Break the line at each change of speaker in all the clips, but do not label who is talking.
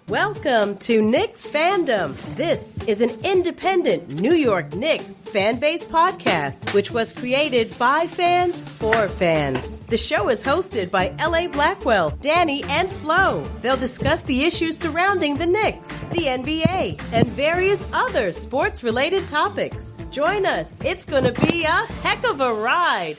Welcome to Knicksfandom. This is an independent New York Knicks fan-based podcast, which was created by fans for fans. The show is hosted by LA Blackwell, Danny, and Flau. They'll discuss the issues surrounding the Knicks, the NBA, and various other sports-related topics. Join us. It's going to be a heck of a ride.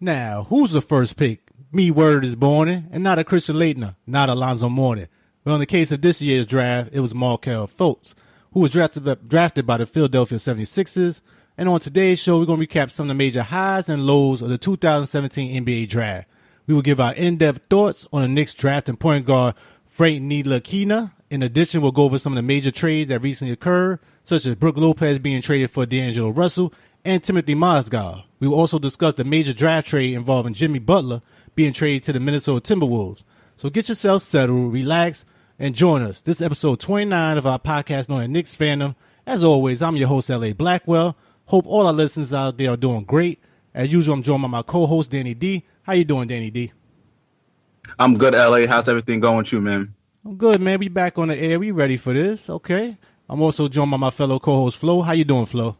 Now, who's the first pick? Me Word is born, and not a Christian Laettner, not Alonzo Mourning. Well, in the case of this year's draft, it was Markelle Fultz, who was drafted by the Philadelphia 76ers. And on today's show, we're going to recap some of the major highs and lows of the 2017 NBA draft. We will give our in-depth thoughts on the Knicks draft and point guard Frank Ntilikina. In addition, we'll go over some of the major trades that recently occurred, such as Brook Lopez being traded for D'Angelo Russell and Timothy Mozgov. We will also discuss the major draft trade involving Jimmy Butler being traded to the Minnesota Timberwolves. So get yourself settled, relax, and join us. This is episode 29 of our podcast known as Knicksfandom. As always, I'm your host, LA Blackwell. Hope all our listeners out there are doing great. As usual, I'm joined by my co-host, Danny D. How you doing, Danny D?
I'm good, LA. How's everything going with you, man?
I'm good, man. We back on the air. We ready for this. Okay. I'm also joined by my fellow co-host, Flo. How you doing, Flo?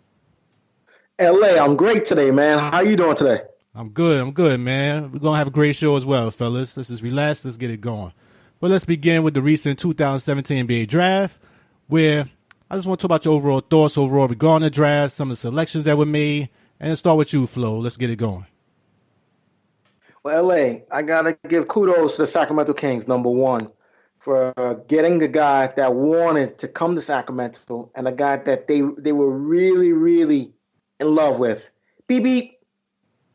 LA, I'm great today, man. How you doing today?
I'm good, man. We're going to have a great show as well, fellas. Let's just relax. Let's get it going. But let's begin with the recent 2017 NBA draft, where I just want to talk about your overall thoughts regarding the draft, some of the selections that were made, and let's start with you, Flo. Let's get it going.
Well, LA, I got to give kudos to the Sacramento Kings, number one, for getting a guy that wanted to come to Sacramento and a guy that they were really, really in love with. BB,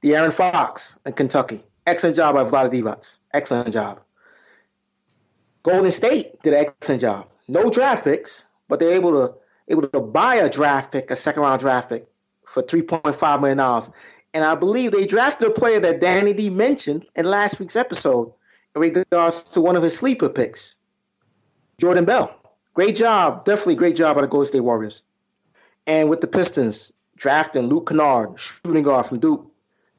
De'Aaron Fox in Kentucky. Excellent job by Vlade Divac. Excellent job. Golden State did an excellent job. No draft picks, but they're able to buy a draft pick, a second-round draft pick, for $3.5 million. And I believe they drafted a player that Danny D mentioned in last week's episode in regards to one of his sleeper picks, Jordan Bell. Great job. Definitely great job by the Golden State Warriors. And with the Pistons, drafting Luke Kennard, shooting guard from Duke.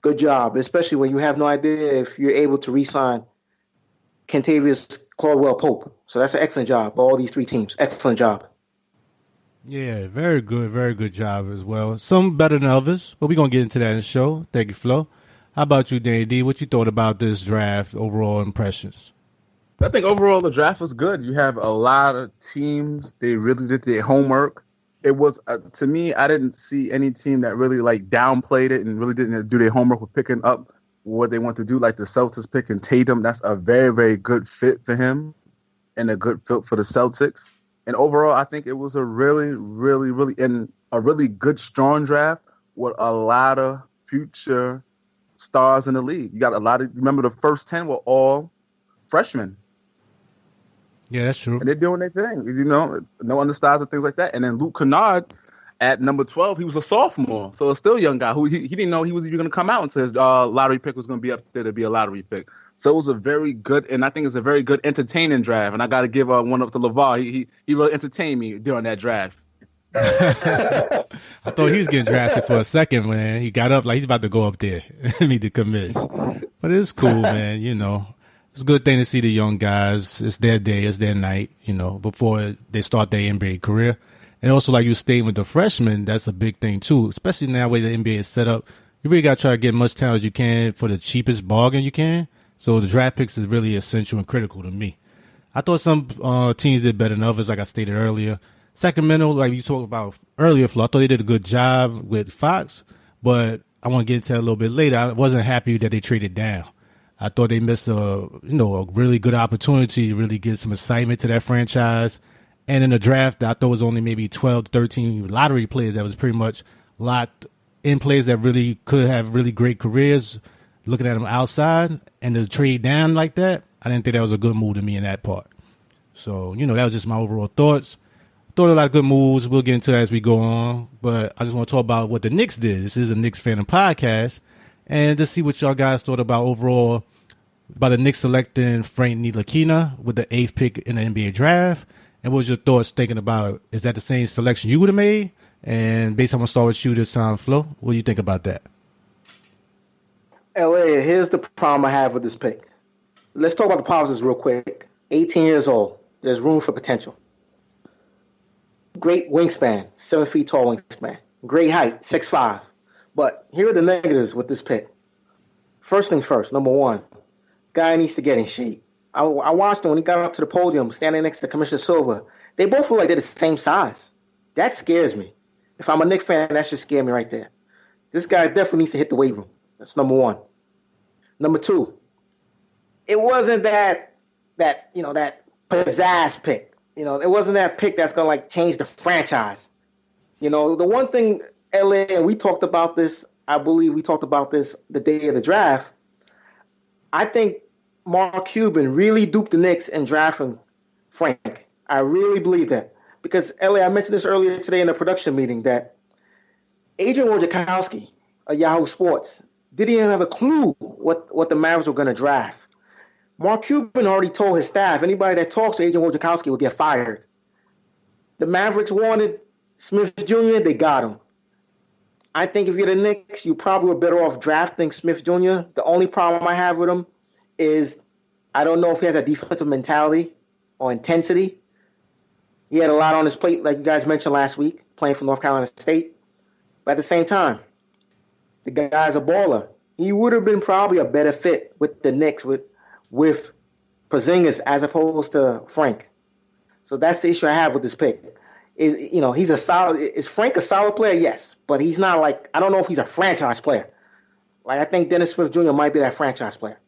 Good job, especially when you have no idea if you're able to re-sign Kentavious Caldwell-Pope. So that's an excellent job by all these three teams. Excellent job.
Yeah, very good job as well. Some better than others, but we're going to get into that in the show. Thank you, Flo. How about you, Danny D? What you thought about this draft, overall impressions?
I think overall the draft was good. You have a lot of teams. They really did their homework. It was, to me, I didn't see any team that really downplayed it and really didn't do their homework with picking up what they want to do, like the Celtics picking Tatum. That's a very, very good fit for him and a good fit for the Celtics. And overall, I think it was a really, really, really, and a really good, strong draft with a lot of future stars in the league. You got a lot of, remember the first 10 were all freshmen.
Yeah, that's true.
And they're doing their thing, no understars and things like that. And then Luke Kennard at number 12, he was a sophomore, so a still young guy who he didn't know he was even going to come out until his lottery pick was going to be up there to be a lottery pick. So it was a very good, and I think it's a very good, entertaining draft. And I got to give one up to LeVar. He really entertained me during that draft.
I thought he was getting drafted for a second, man. He got up like he's about to go up there and meet the commish. But it's cool, man. It's a good thing to see the young guys. It's their day, it's their night, before they start their NBA career. And also, like you stated with the freshmen, that's a big thing, too, especially now the way the NBA is set up. You really got to try to get much talent as you can for the cheapest bargain you can. So the draft picks is really essential and critical to me. I thought some teams did better than others, like I stated earlier. Sacramento, like you talked about earlier, Flo, I thought they did a good job with Fox, but I want to get into that a little bit later. I wasn't happy that they traded down. I thought they missed a really good opportunity to really get some excitement to that franchise. And in the draft, I thought it was only maybe 12 to 13 lottery players that was pretty much locked in, players that really could have really great careers, looking at them outside. And to trade down like that, I didn't think that was a good move to me in that part. So, that was just my overall thoughts. Thought a lot of good moves. We'll get into that as we go on. But I just want to talk about what the Knicks did. This is a Knicksfandom podcast. And to see what y'all guys thought about overall, about the Knicks selecting Frank Ntilikina with the 8th pick in the NBA draft. And what was your thoughts thinking about, is that the same selection you would have made? And basically, I'm going to start with you this time, Flo. What do you think about that?
LA, here's the problem I have with this pick. Let's talk about the positives real quick. 18 years old. there's room for potential. Great wingspan, 7 feet tall wingspan. Great height, 6'5". But here are the negatives with this pick. First thing first, number one, guy needs to get in shape. I watched him when he got up to the podium, standing next to Commissioner Silver. They both look like they're the same size. That scares me. If I'm a Knicks fan, that should scare me right there. This guy definitely needs to hit the weight room. That's number one. Number two, it wasn't that pizzazz pick. It wasn't that pick that's gonna change the franchise. The one thing, LA, and we talked about this. I believe we talked about this the day of the draft. I think Mark Cuban really duped the Knicks in drafting Frank. I really believe that. Because, LA, I mentioned this earlier today in the production meeting that Adrian Wojciechowski of Yahoo Sports didn't even have a clue what the Mavericks were going to draft. Mark Cuban already told his staff, anybody that talks to Adrian Wojciechowski will get fired. The Mavericks wanted Smith Jr., they got him. I think if you're the Knicks, you probably were better off drafting Smith Jr. The only problem I have with him is I don't know if he has a defensive mentality or intensity. He had a lot on his plate, like you guys mentioned last week, playing for North Carolina State. But at the same time, the guy's a baller. He would have been probably a better fit with the Knicks with Porzingis as opposed to Frank. So that's the issue I have with this pick. Is Frank a solid player? Yes, but he's not I don't know if he's a franchise player. I think Dennis Smith Jr. might be that franchise player.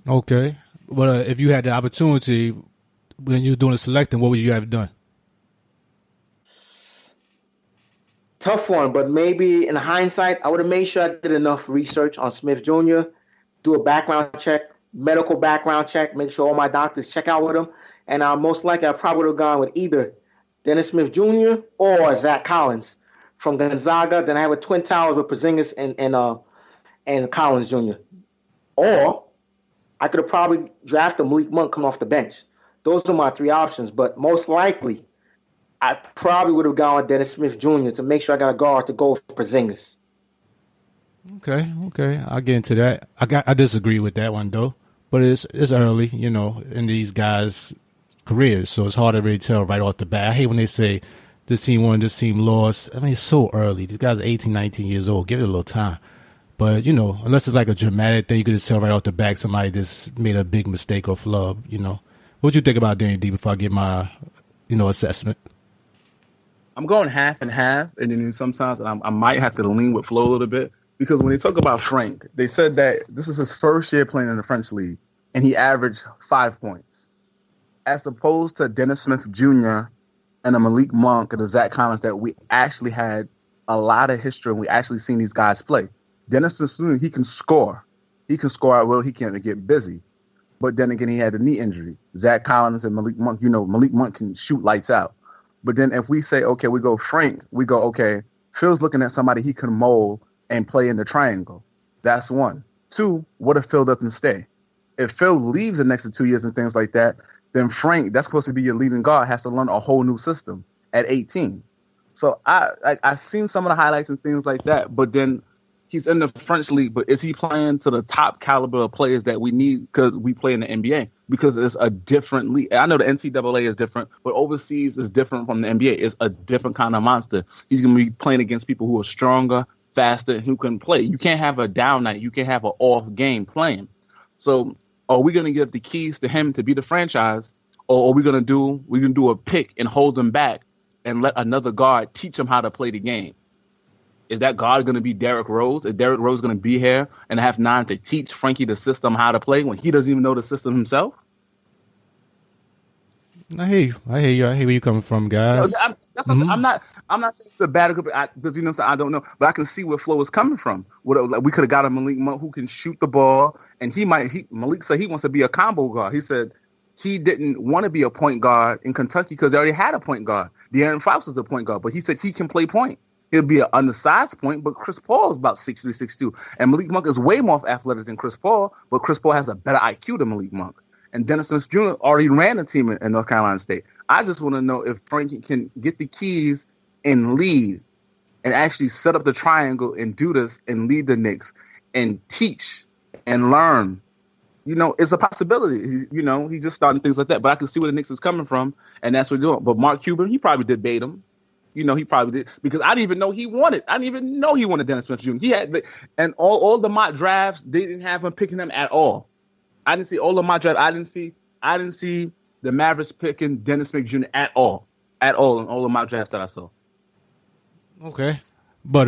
Okay. Well, if you had the opportunity when you were doing the selecting, what would you have done?
Tough one, but maybe in hindsight, I would have made sure I did enough research on Smith Jr., do a background check, medical background check, make sure all my doctors check out with him. And most likely I probably would have gone with either Dennis Smith Jr. or Zach Collins from Gonzaga. Then I have a twin towers with Porzingis and Collins Jr. Or I could have probably drafted Malik Monk coming off the bench. Those are my three options. But most likely, I probably would have gone with Dennis Smith Jr. to make sure I got a guard to go for Porzingis.
Okay. I'll get into that. I disagree with that one, though. But it's early, in these guys' careers, so it's hard to really tell right off the bat. I hate when they say this team won, this team lost. I mean, it's so early. These guys are 18, 19 years old. Give it a little time. But, unless it's a dramatic thing, you could just tell right off the back somebody just made a big mistake or flub, What do you think about Danny D before I get my, assessment?
I'm going half and half, and then sometimes I might have to lean with Flo a little bit. Because when they talk about Frank, they said that this is his first year playing in the French league, and he averaged 5 points. As opposed to Dennis Smith Jr. and a Malik Monk and a Zach Collins that we actually had a lot of history and we actually seen these guys play. Dennis Smith Jr., he can score. He can score at will. He can't get busy. But then again, he had a knee injury. Zach Collins and Malik Monk, Malik Monk can shoot lights out. But then if we say, okay, we go Frank, we go, okay, Phil's looking at somebody he can mold and play in the triangle. That's one. Two, what if Phil doesn't stay? If Phil leaves the next 2 years and things like that, then Frank, that's supposed to be your leading guard, has to learn a whole new system at 18. So I've seen some of the highlights and things like that, but then he's in the French league, but is he playing to the top caliber of players that we need because we play in the NBA? Because it's a different league. I know the NCAA is different, but overseas is different from the NBA. It's a different kind of monster. He's going to be playing against people who are stronger, faster, and who can play. You can't have a down night. You can't have an off game playing. So are we going to give the keys to him to be the franchise, or are we going to do a pick and hold him back and let another guard teach him how to play the game? Is that guard going to be Derrick Rose? Is Derrick Rose going to be here and have 9 to teach Frankie the system how to play when he doesn't even know the system himself?
I hear you. I hear where you're coming from, guys.
I'm not saying it's a bad group because I don't know, but I can see where Flo is coming from. We could have got a Malik Monk who can shoot the ball, and Malik said he wants to be a combo guard. He said he didn't want to be a point guard in Kentucky because they already had a point guard. De'Aaron Fox was the point guard, but he said he can play point. He'll be an undersized point, but Chris Paul is about 6'3", 6'2". And Malik Monk is way more athletic than Chris Paul, but Chris Paul has a better IQ than Malik Monk. And Dennis Smith Jr. already ran the team in North Carolina State. I just want to know if Frankie can get the keys and lead and actually set up the triangle and do this and lead the Knicks and teach and learn it's a possibility. He's just starting things like that. But I can see where the Knicks is coming from, and that's what they're doing. But Mark Cuban, he probably did bait him. He probably did, because I didn't even know he wanted. I didn't even know he wanted Dennis Smith Jr. He had, and all the mock drafts, they didn't have him picking them at all. I didn't see all of my draft. I didn't see the Mavericks picking Dennis Smith Jr. at all in all of my drafts that I saw.
Okay, but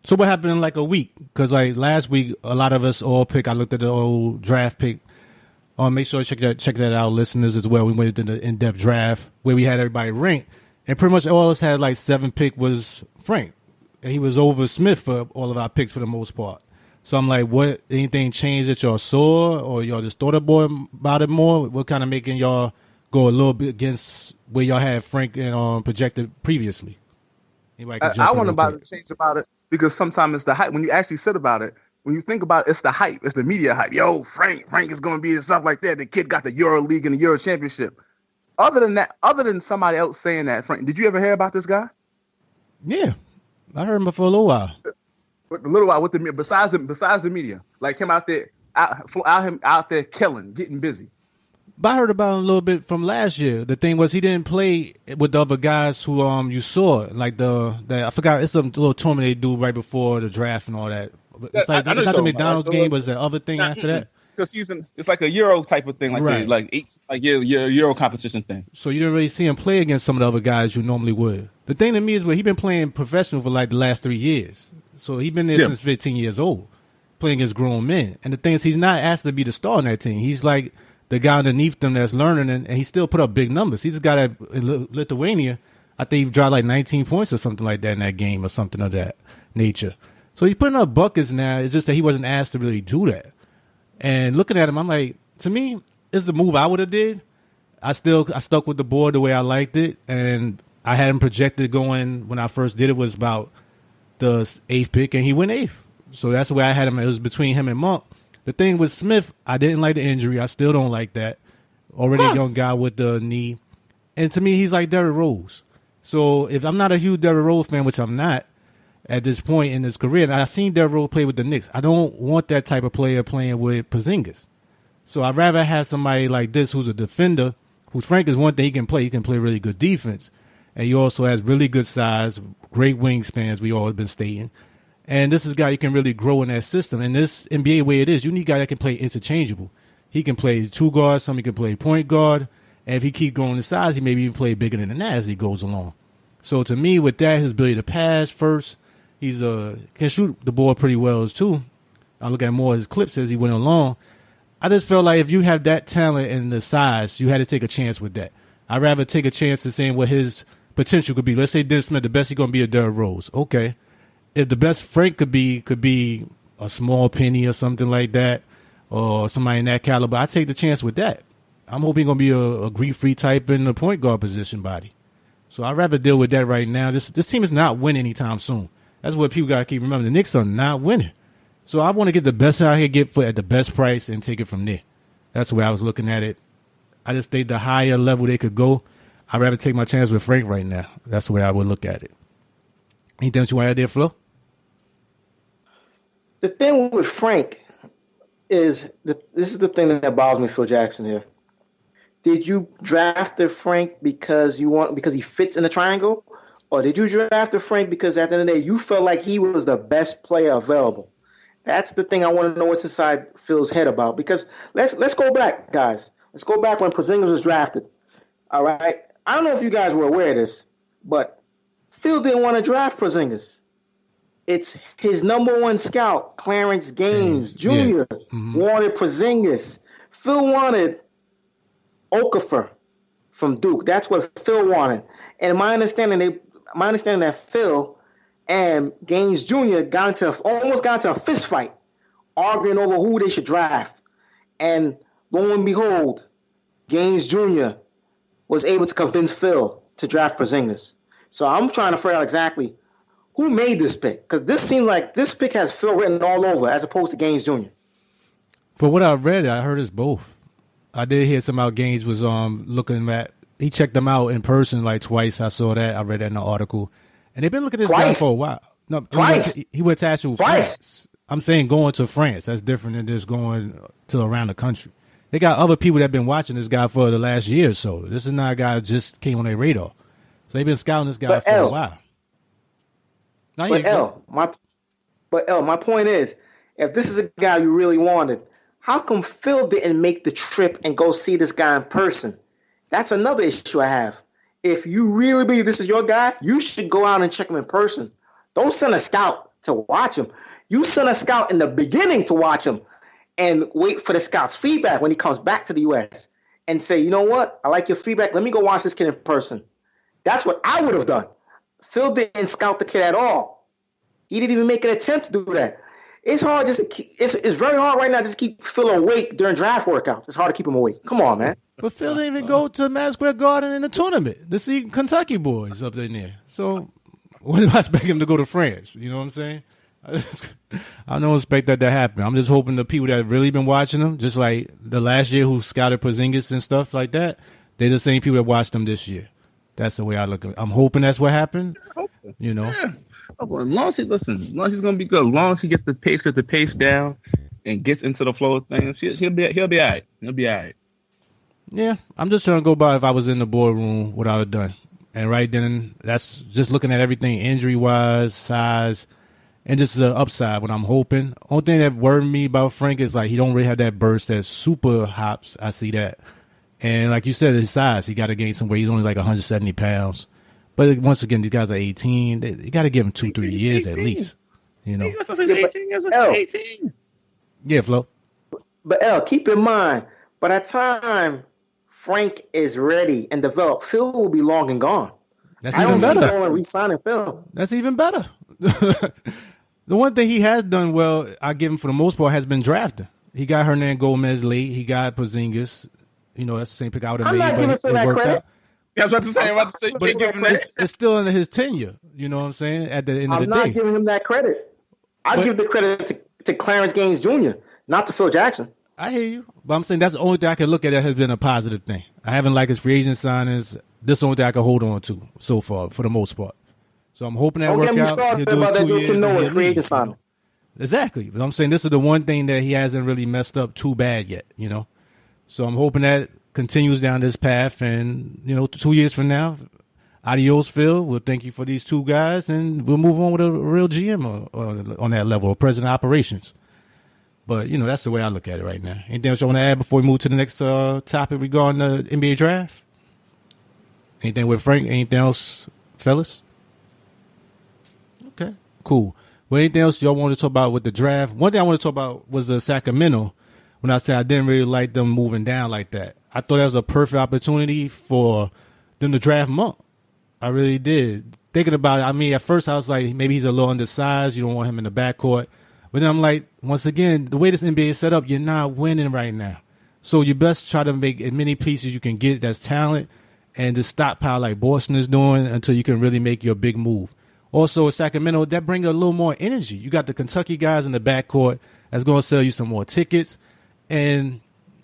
so what happened in like a week? Because like last week, a lot of us all pick. I looked at the old draft pick. Make sure to check that out, listeners, as well. We went into the in-depth draft where we had everybody ranked. And pretty much all of us had like 7 pick was Frank. And he was over Smith for all of our picks for the most part. So I'm like, what, anything changed that y'all saw, or y'all just thought about it more? What kind of making y'all go a little bit against where y'all had Frank and projected previously?
I want to change about it because sometimes it's the hype. When you actually sit about it, when you think about it, it's the hype. It's the media hype. Yo, Frank is going to be and stuff like that. The kid got the Euro League and the Euro Championship. Other than that, other than somebody else saying that, Frank, did you ever hear about this guy?
Yeah, I heard him for a little while.
With the besides the media, like him out there, out there killing, getting busy.
But I heard about him a little bit from last year. The thing was he didn't play with the other guys who you saw, like I forgot, it's some little tournament they do right before the draft and all that. It's like it's not the McDonald's game, but it's the other thing after that.
Because it's like a Euro type of thing, like
right.
Euro competition thing.
So you didn't really see him play against some of the other guys you normally would. The thing to me is, he's been playing professional for like the last 3 years. So he's been there since 15 years old, playing against grown men. And the thing is, he's not asked to be the star on that team. He's like the guy underneath them that's learning, and he still put up big numbers. He's a guy that in Lithuania, I think he dropped like 19 points or something like that in that game or something of that nature. So he's putting up buckets now. It's just that he wasn't asked to really do that. And looking at him, I'm like, to me, it's the move I would have did. I stuck with the board the way I liked it, and I had him projected going when I first did it was about the 8th pick, and he went 8th. So that's the way I had him. It was between him and Monk. The thing with Smith, I didn't like the injury. I still don't like that. Already a young guy with the knee. And to me, he's like Derrick Rose. So if I'm not a huge Derrick Rose fan, which I'm not, at this point in his career, and I've seen Derrick Rose play with the Knicks. I don't want that type of player playing with Porzingis. So I'd rather have somebody like this who's a defender, who's Frank is one thing he can play. He can play really good defense. And he also has really good size, great wingspans, we all have been stating. And this is a guy you can really grow in that system. And this NBA way it is, you need a guy that can play interchangeable. He can play 2 guards, some he can play point guard. And if he keep growing in size, he maybe even play bigger than that as he goes along. So to me, with that, his ability to pass first, he's can shoot the ball pretty well too. I look at more of his clips as he went along. I just felt like if you have that talent and the size, you had to take a chance with that. I'd rather take a chance to saying what his potential could be. Let's say Dennis Smith, the best he's going to be a Derrick Rose. Okay. If the best Frank could be a small penny or something like that, or somebody in that caliber, I take the chance with that. I'm hoping he's going to be a grief-free type in the point guard position body. So I'd rather deal with that right now. This team is not winning anytime soon. That's what people got to keep remembering. The Knicks are not winning. So I want to get the best I can get at the best price and take it from there. That's the way I was looking at it. I just think the higher level they could go, I'd rather take my chance with Frank right now. That's the way I would look at it. Anything else you want to add there, Flo?
The thing with Frank is, this is the thing that bothers me, Phil Jackson here. Did you draft Frank because he fits in the triangle? Or did you draft Frank because at the end of the day, you felt like he was the best player available? That's the thing I want to know what's inside Phil's head about. Because let's go back, guys. Let's go back when Porzingis was drafted. All right? I don't know if you guys were aware of this, but Phil didn't want to draft Porzingis. It's his number one scout, Clarence Gaines Jr., wanted Porzingis. Phil wanted Okafor from Duke. That's what Phil wanted. And my understanding that Phil and Gaines Jr. almost got into a fist fight, arguing over who they should draft. And lo and behold, Gaines Jr. was able to convince Phil to draft Porzingis. So I'm trying to figure out exactly who made this pick, because this seems like this pick has Phil written all over as opposed to Gaines Jr.
For what I read, I heard it's both. I did hear some about Gaines was looking at. He checked them out in person like twice. I saw that. I read that in the article. And they've been looking at this guy for a while. No,
twice.
He went to actual
twice.
France. I'm saying going to France. That's different than just going to around the country. They got other people that have been watching this guy for the last year or so. This is not a guy who just came on their radar. So they've been scouting this guy for a while.
My point is, if this is a guy you really wanted, how come Phil didn't make the trip and go see this guy in person? That's another issue I have. If you really believe this is your guy, you should go out and check him in person. Don't send a scout to watch him. You send a scout in the beginning to watch him and wait for the scout's feedback when he comes back to the U.S. and say, you know what? I like your feedback. Let me go watch this kid in person. That's what I would have done. Phil didn't scout the kid at all. He didn't even make an attempt to do that. It's hard it's very hard right now just to keep Phil awake during draft workouts. It's hard to keep him awake. Come on, man.
But Phil didn't even go to Madison Square Garden in the tournament to see Kentucky boys up in there. So when do I expect him to go to France? You know what I'm saying? I don't expect that to happen. I'm just hoping the people that have really been watching him, just like the last year who scouted Porzingis and stuff like that, they're the same people that watched him this year. That's the way I look at it. I'm hoping that's what happened. You know.
Yeah. As long as he's gonna be good, as long as he gets the pace down and gets into the flow of things, he'll be all right. He'll be all right.
Yeah, I'm just trying to go by if I was in the boardroom, what I would have done. And right then, that's just looking at everything injury-wise, size, and just the upside, what I'm hoping. Only thing that worried me about Frank is, like, he don't really have that burst, that super hops. I see that. And like you said, his size, he got to gain some weight. He's only like 170 pounds. But once again, these guys are 18. They got to give him 2-3 years 18. At least. You know?
18.
Yeah, Flo.
But, L, keep in mind, by the time Frank is ready and developed, Phil will be long and gone.
That's even better. I
don't see re-signing Phil.
That's even better. The one thing he has done well, I give him for the most part, has been drafting. He got Hernan Gomez late. He got Porzingis. You know, that's the same pick I would have made, but it worked out.
Yeah, I was about to say.
But it's still under his tenure. You know what I'm saying? At the end of the day.
I'm not giving him that credit. I give the credit to Clarence Gaines Jr., not to Phil Jackson.
I hear you. But I'm saying that's the only thing I can look at that has been a positive thing. I haven't liked his free agent signings. This is the only thing I can hold on to so far, for the most part. So I'm hoping that works out. He'll do it 2 years. You know? Exactly. But I'm saying this is the one thing that he hasn't really messed up too bad yet, you know? So I'm hoping that continues down this path, and 2 years from now, adios, Phil. We'll thank you for these two guys, and we'll move on with a real GM on that level, or president of operations. But that's the way I look at it right now. Anything else you want to add before we move to the next topic regarding the NBA draft? Anything with Frank? Anything else, fellas? Okay, cool. Well, anything else y'all want to talk about with the draft? One thing I want to talk about was the Sacramento. When I said I didn't really like them moving down like that, I thought that was a perfect opportunity for them to draft Monk. I really did. Thinking about it, I mean, at first I was like, maybe he's a little undersized. You don't want him in the backcourt. But then I'm like, once again, the way this NBA is set up, you're not winning right now. So you best try to make as many pieces you can get that's talent and just stockpile like Boston is doing until you can really make your big move. Also, Sacramento, that brings a little more energy. You got the Kentucky guys in the backcourt that's going to sell you some more tickets. And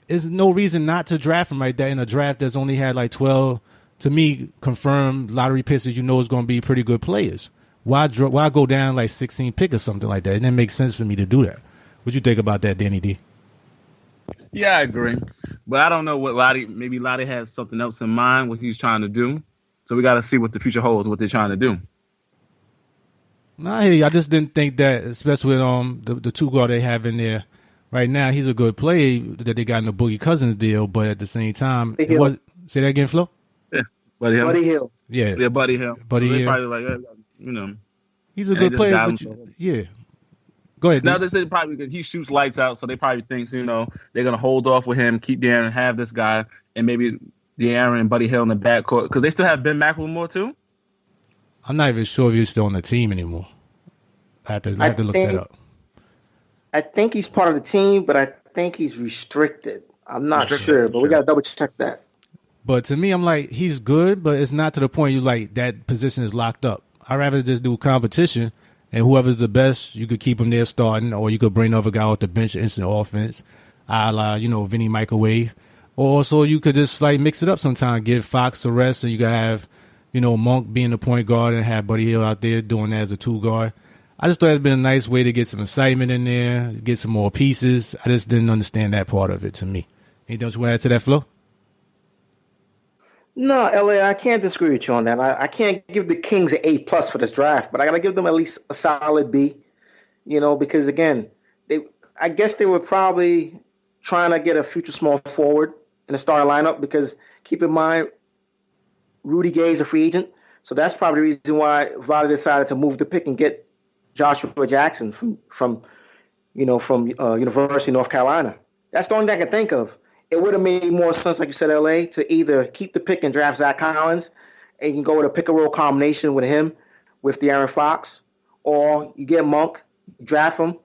there's no reason not to draft him right there in a draft that's only had like 12, to me, confirmed lottery picks that is going to be pretty good players. Why go down like 16 pick or something like that? It didn't make sense for me to do that. What you think about that, Danny D?
Yeah, I agree. But I don't know what maybe Lottie has something else in mind, what he's trying to do. So we got to see what the future holds, what they're trying to do.
No, I hear you. I just didn't think that, especially with the two guard they have in there. Right now, he's a good player that they got in the Boogie Cousins deal, but at the same time, say that again, Flo?
Yeah, Buddy Hill.
Yeah,
Buddy Hill.
Buddy Hill.
Probably like,
he's a good player. But yeah, go ahead.
Now they say probably because he shoots lights out, so they probably think they're gonna hold off with him, keep De'Aaron, and have this guy, and maybe De'Aaron and Buddy Hill in the backcourt because they still have Ben McLemore too.
I'm not even sure if he's still on the team anymore. I have to look that up.
I think he's part of the team, but I think he's restricted. I'm not sure, but we got to double check that.
But to me, I'm like, he's good, but it's not to the point you like that position is locked up. I'd rather just do competition, and whoever's the best, you could keep him there starting, or you could bring another guy off the bench, instant offense, a la, Vinny Microwave. Or also you could just like mix it up sometime, give Fox a rest, and you could have, Monk being the point guard and have Buddy Hill out there doing that as a two guard. I just thought it'd been a nice way to get some excitement in there, get some more pieces. I just didn't understand that part of it to me. Anything else you want to add to that, Flo?
No, LA, I can't disagree with you on that. I can't give the Kings an A+ for this draft, but I got to give them at least a solid B, because, again, I guess they were probably trying to get a future small forward in the starting lineup because, keep in mind, Rudy Gay is a free agent. So that's probably the reason why Vlade decided to move the pick and get Joshua Jackson from University of North Carolina. That's the only thing I can think of. It would have made more sense, like you said, LA, to either keep the pick and draft Zach Collins, and you can go with a pick-and-roll combination with him, with De'Aaron Fox, or you get Monk, draft him,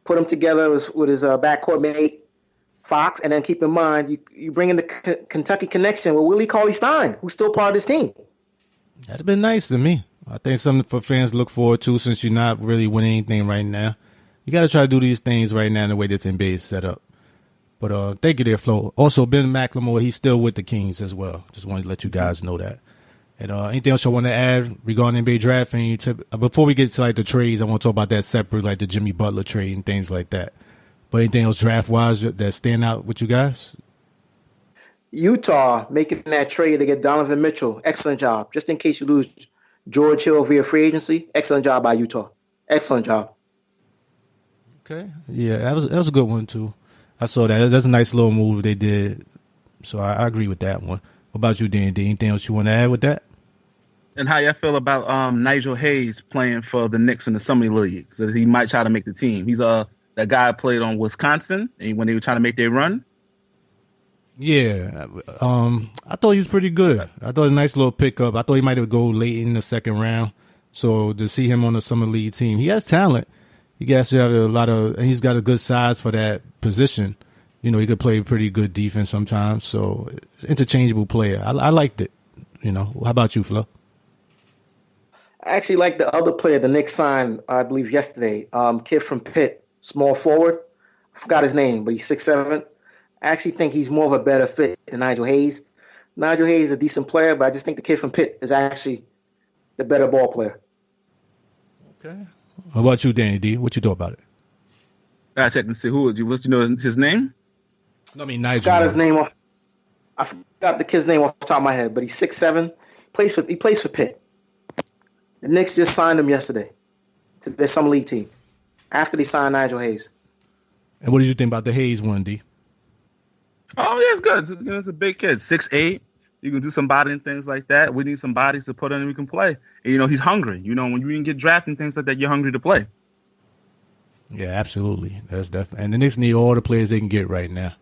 put him together with his backcourt mate, Fox, and then keep in mind, you bring in the Kentucky connection with Willie Cauley-Stein, who's still part of this team.
That'd have been nice to me. I think something for fans to look forward to since you're not really winning anything right now. You got to try to do these things right now in the way this NBA is set up. But thank you there, Flo. Also, Ben McLemore, he's still with the Kings as well. Just wanted to let you guys know that. And anything else you want to add regarding NBA draft? Before we get to like the trades, I want to talk about that separate, like the Jimmy Butler trade and things like that. But anything else draft-wise that stand out with you guys?
Utah making that trade to get Donovan Mitchell. Excellent job. Just in case you lose George Hill via free agency, excellent job by Utah. Excellent job.
Okay. Yeah, that was a good one, too. I saw that. That's a nice little move they did. So I agree with that one. What about you, Dan? Anything else you want to add with that?
And how y'all feel about Nigel Hayes playing for the Knicks in the Summer League? So he might try to make the team. He's that guy who played on Wisconsin when they were trying to make their run.
Yeah, I thought he was pretty good. I thought it was a nice little pickup. I thought he might have go late in the second round. So to see him on the Summer League team, he has talent. He actually have he's got a good size for that position. He could play pretty good defense sometimes. So interchangeable player. I liked it. How about you, Flo?
I actually like the other player the Knicks signed, I believe, yesterday. Kid from Pitt, small forward. I forgot his name, but he's 6'7". I actually think he's more of a better fit than Nigel Hayes. Nigel Hayes is a decent player, but I just think the kid from Pitt is actually the better ball player.
Okay. How about you, Danny D? What you thought about it?
I checked and see what's his name?
I mean, Nigel.
I forgot the kid's name off the top of my head, but he's 6'7". He plays for Pitt. The Knicks just signed him yesterday to their Summer League team after they signed Nigel Hayes.
And what did you think about the Hayes one, D?
Oh, yeah, it's good. It's a big kid, 6'8". You can do some body and things like that. We need some bodies to put in and we can play. And, he's hungry. When you can get drafted and things like that, you're hungry to play.
Yeah, absolutely. That's definitely. And the Knicks need all the players they can get right now,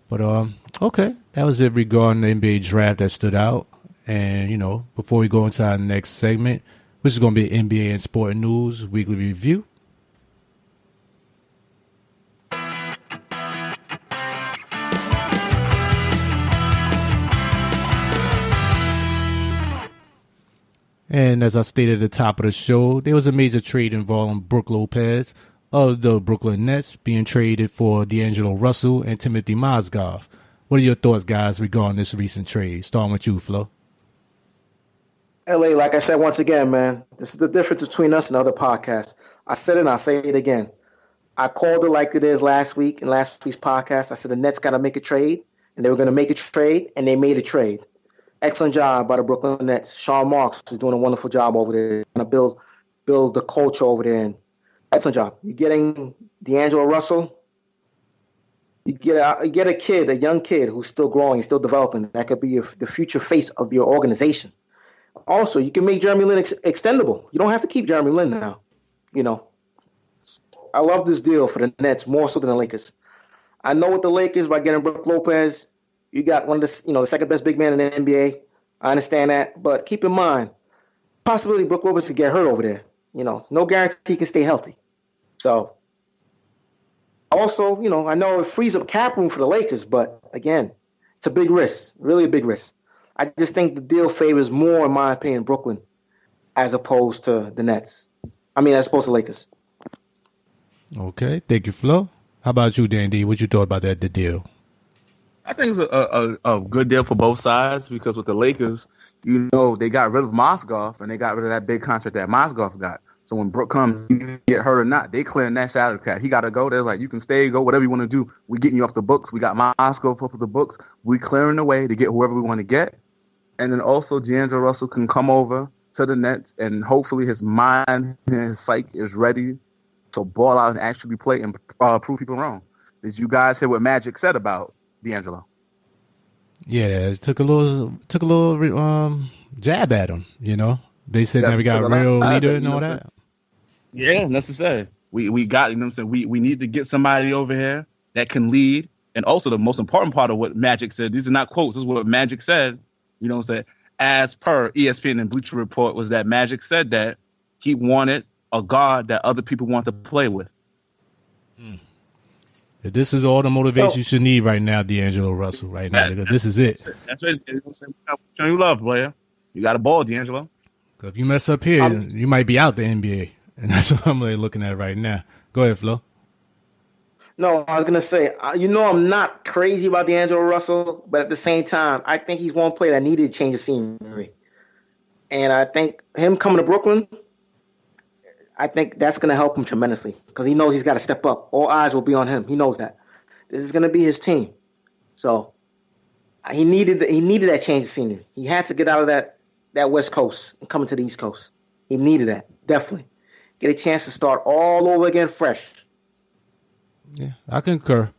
But, okay. That was it regarding the NBA draft that stood out. And, before we go into our next segment, which is going to be NBA and Sport News Weekly Review. And as I stated at the top of the show, there was a major trade involving Brook Lopez of the Brooklyn Nets being traded for D'Angelo Russell and Timothy Mozgov. What are your thoughts, guys, regarding this recent trade? Starting with you, Flo.
LA, like I said once again, man, this is the difference between us and other podcasts. I said it and I'll say it again. I called it like it is last week in last week's podcast. I said the Nets got to make a trade, and they were going to make a trade, and they made a trade. Excellent job by the Brooklyn Nets. Sean Marks is doing a wonderful job over there, trying to build the culture over there. And excellent job. You're getting D'Angelo Russell. You get a young kid who's still growing, still developing. That could be the future face of your organization. Also, you can make Jeremy Lin extendable. You don't have to keep Jeremy Lin now. I love this deal for the Nets more so than the Lakers. I know with the Lakers, by getting Brook Lopez, you got one of the second best big man in the NBA. I understand that, but keep in mind, possibility Brook Lopez could get hurt over there. No guarantee he can stay healthy. So, also, I know it frees up cap room for the Lakers, but again, it's a big risk, really a big risk. I just think the deal favors more, in my opinion, Brooklyn as opposed to the Nets. As opposed to Lakers.
Okay, thank you, Flo. How about you, Dandy? What you thought about the deal?
I think it's a good deal for both sides because with the Lakers, they got rid of Mozgov and they got rid of that big contract that Mozgov got. So when Brook comes, you get hurt or not, they clearing that salary cap. He got to go. They're like, you can stay, go, whatever you want to do. We getting you off the books. We got Mozgov off of the books. We clearing the way to get whoever we want to get. And then also D'Angelo Russell can come over to the Nets, and hopefully his mind and his psyche is ready to ball out and actually play and prove people wrong. Did you guys hear what Magic said about D'Angelo?
Yeah, it took a little jab at him. You know, they said that we got a real leader and all that.
Yeah, necessary. We got, you know what I'm saying? We need to get somebody over here that can lead. And also the most important part of what Magic said, these are not quotes, this is what Magic said, you know what I'm saying? As per ESPN and Bleacher Report, was that Magic said that he wanted a guard that other people want to play with.
This is all the motivation you should need right now, D'Angelo Russell, right now. This is it.
That's right. Showing you love, player. You got a ball, D'Angelo.
If you mess up here, you might be out the NBA. And that's what I'm really looking at right now. Go ahead, Flo.
No, I was going to say, I'm not crazy about D'Angelo Russell, but at the same time, I think he's one player that needed to change the scenery. And I think him coming to Brooklyn, I think that's going to help him tremendously because he knows he's got to step up. All eyes will be on him. He knows that. This is going to be his team. So he needed that change of scenery. He had to get out of that West Coast and come into the East Coast. He needed that, definitely. Get a chance to start all over again fresh.
Yeah, I concur.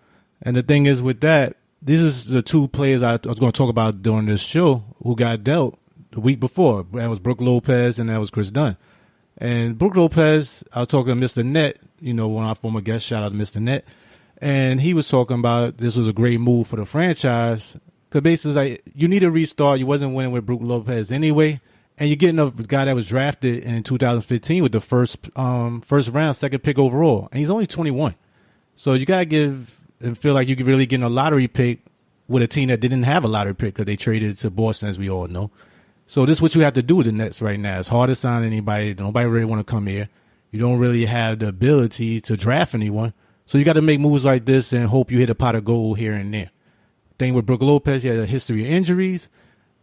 And the thing is with that, these is the two players I was going to talk about during this show who got dealt the week before. That was Brook Lopez and that was Kris Dunn. And Brook Lopez, I was talking to Mr. Net, one of our former guests, shout out to Mr. Net. And he was talking about this was a great move for the franchise. Because basically, like, you need a restart. You wasn't winning with Brook Lopez anyway. And you're getting a guy that was drafted in 2015 with the first round, second pick overall. And he's only 21. So you got to give and feel like you could really get a lottery pick with a team that didn't have a lottery pick because they traded to Boston, as we all know. So this is what you have to do with the Nets right now. It's hard to sign anybody. Nobody really want to come here. You don't really have the ability to draft anyone. So you got to make moves like this and hope you hit a pot of gold here and there. Thing with Brook Lopez, he had a history of injuries.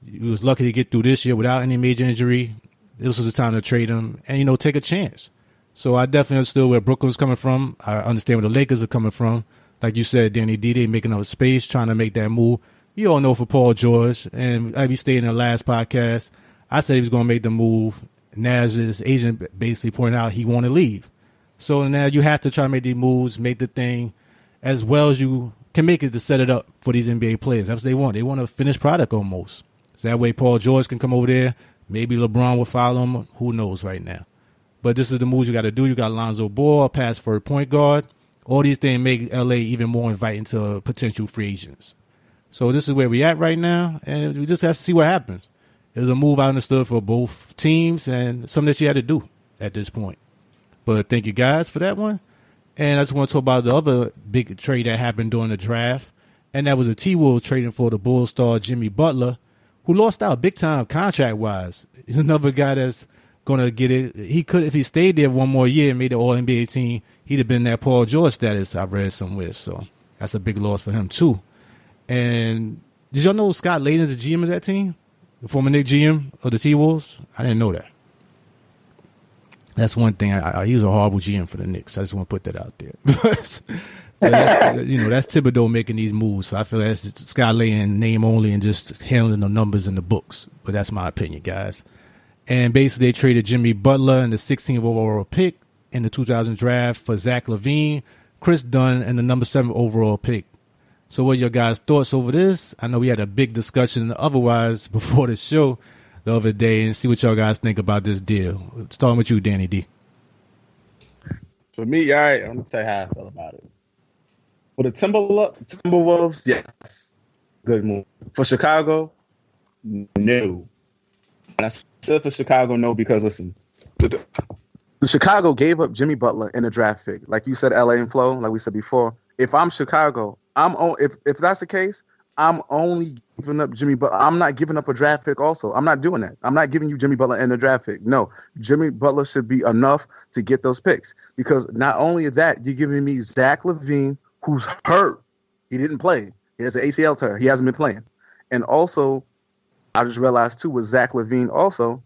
He was lucky to get through this year without any major injury. This was the time to trade him and, take a chance. So I definitely understood where Brooklyn's coming from. I understand where the Lakers are coming from. Like you said, Danny D, they making up space, trying to make that move. You all know for Paul George, and like we stated in the last podcast, I said he was going to make the move. Now his agent basically pointed out he want to leave. So now you have to try to make these moves, make the thing as well as you can make it to set it up for these NBA players. That's what they want. They want a finished product almost. So that way Paul George can come over there. Maybe LeBron will follow him. Who knows right now. But this is the moves you got to do. You got Lonzo Ball, pass for a point guard. All these things make LA even more inviting to potential free agents. So this is where we at right now, and we just have to see what happens. It was a move I understood for both teams and something that you had to do at this point. But thank you guys for that one. And I just want to talk about the other big trade that happened during the draft, and that was a T-Wolves trading for the Bulls star Jimmy Butler, who lost out big time contract-wise. He's another guy that's going to get it. He could, if he stayed there one more year and made the All-NBA team, he'd have been that Paul George status I've read somewhere. So that's a big loss for him, too. And did y'all know Scott Layden's the GM of that team? The former Knicks GM of the T-Wolves? I didn't know that. That's one thing. He's a horrible GM for the Knicks. I just want to put that out there. So that's Thibodeau making these moves. So I feel that's Scott Layden name only and just handling the numbers in the books. But that's my opinion, guys. And basically they traded Jimmy Butler and the 16th overall pick in the 2000 draft for Zach Lavine, Kris Dunn, and the number 7 overall pick. So what are your guys' thoughts over this? I know we had a big discussion otherwise before the show the other day, and see what y'all guys think about this deal. Starting with you, Danny D.
For me, all right, I'm going to tell you how I feel about it. For the Timberwolves, yes, good move. For Chicago, no. And I said for Chicago, no, because, listen, the Chicago gave up Jimmy Butler in a draft pick. Like you said, LA and Flo, like we said before. If I'm Chicago, if that's the case, I'm only giving up Jimmy Butler. I'm not giving up a draft pick also. I'm not doing that. I'm not giving you Jimmy Butler and a draft pick. No, Jimmy Butler should be enough to get those picks. Because not only that, you're giving me Zach Lavine, who's hurt. He didn't play. He has an ACL tear. He hasn't been playing. And also, I just realized too with Zach Lavine also,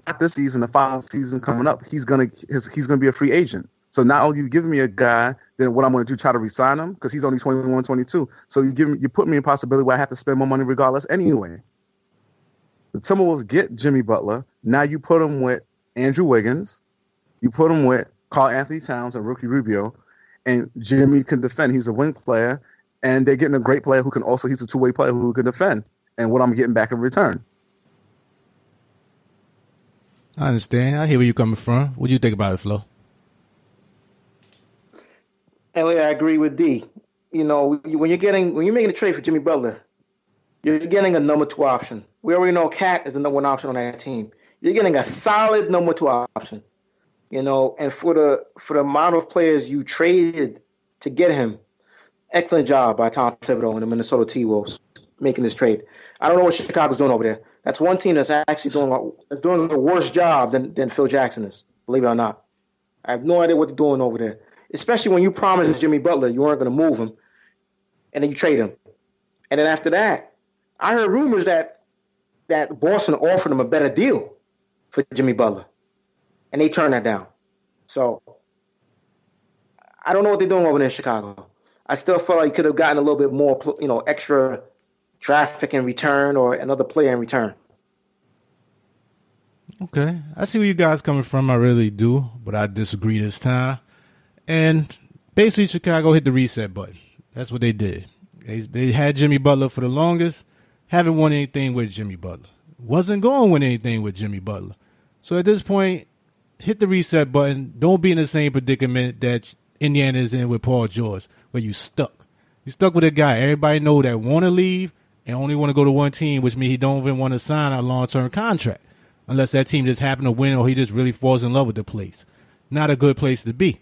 not this season, the following season coming up, he's gonna be a free agent. So not only you giving me a guy, then what I'm going to do, try to re-sign him because he's only 21, 22. So you put me in a possibility where I have to spend more money regardless anyway. The Timberwolves get Jimmy Butler. Now you put him with Andrew Wiggins. You put him with Karl Anthony Towns and Ricky Rubio. And Jimmy can defend. He's a wing player. And they're getting a great player who can also, he's a two-way player who can defend. And what I'm getting back in return.
I understand. I hear where you're coming from. What do you think about it, Flo?
Elliot, I agree with D. You know, when you're making a trade for Jimmy Butler, you're getting a number 2 option. We already know Cat is the number 1 option on that team. You're getting a solid number 2 option. You know, and for the amount of players you traded to get him, excellent job by Tom Thibodeau and the Minnesota Timberwolves making this trade. I don't know what Chicago's doing over there. That's one team that's actually doing a worse job than Phil Jackson is, believe it or not. I have no idea what they're doing over there. Especially when you promised Jimmy Butler you weren't going to move him, and then you trade him. And then after that, I heard rumors that Boston offered him a better deal for Jimmy Butler, and they turned that down. So I don't know what they're doing over there in Chicago. I still feel like you could have gotten a little bit more, extra traffic in return or another player in return.
Okay. I see where you guys coming from. I really do, but I disagree this time. And basically, Chicago hit the reset button. That's what they did. They had Jimmy Butler for the longest. Haven't won anything with Jimmy Butler. Wasn't going to win anything with Jimmy Butler. So at this point, hit the reset button. Don't be in the same predicament that Indiana is in with Paul George, where you stuck. You stuck with a guy everybody know that want to leave and only want to go to one team, which means he don't even want to sign a long-term contract unless that team just happen to win or he just really falls in love with the place. Not a good place to be.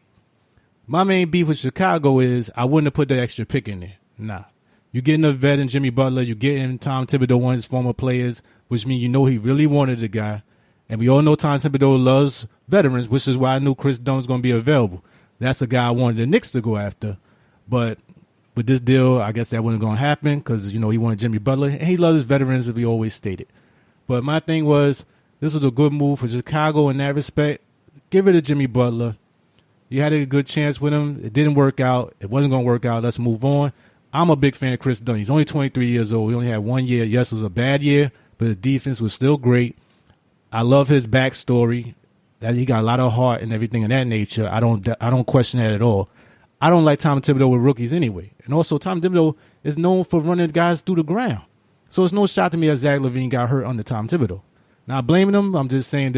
My main beef with Chicago is I wouldn't have put that extra pick in there. Nah. You're getting a vet in Jimmy Butler. You're getting Tom Thibodeau, one of his former players, which means he really wanted the guy. And we all know Tom Thibodeau loves veterans, which is why I knew Kris Dunn was going to be available. That's the guy I wanted the Knicks to go after. But with this deal, I guess that wasn't going to happen because, he wanted Jimmy Butler. And he loves his veterans, as we always stated. But my thing was, this was a good move for Chicago in that respect. Give it to Jimmy Butler. You had a good chance with him. It didn't work out. It wasn't going to work out. Let's move on. I'm a big fan of Kris Dunn. He's only 23 years old. He only had 1 year. Yes, it was a bad year, but the defense was still great. I love his backstory. That he got a lot of heart and everything of that nature. I don't question that at all. I don't like Tom Thibodeau with rookies anyway. And also, Tom Thibodeau is known for running guys through the ground. So it's no shock to me that Zach Lavine got hurt under Tom Thibodeau. Not blaming him. I'm just saying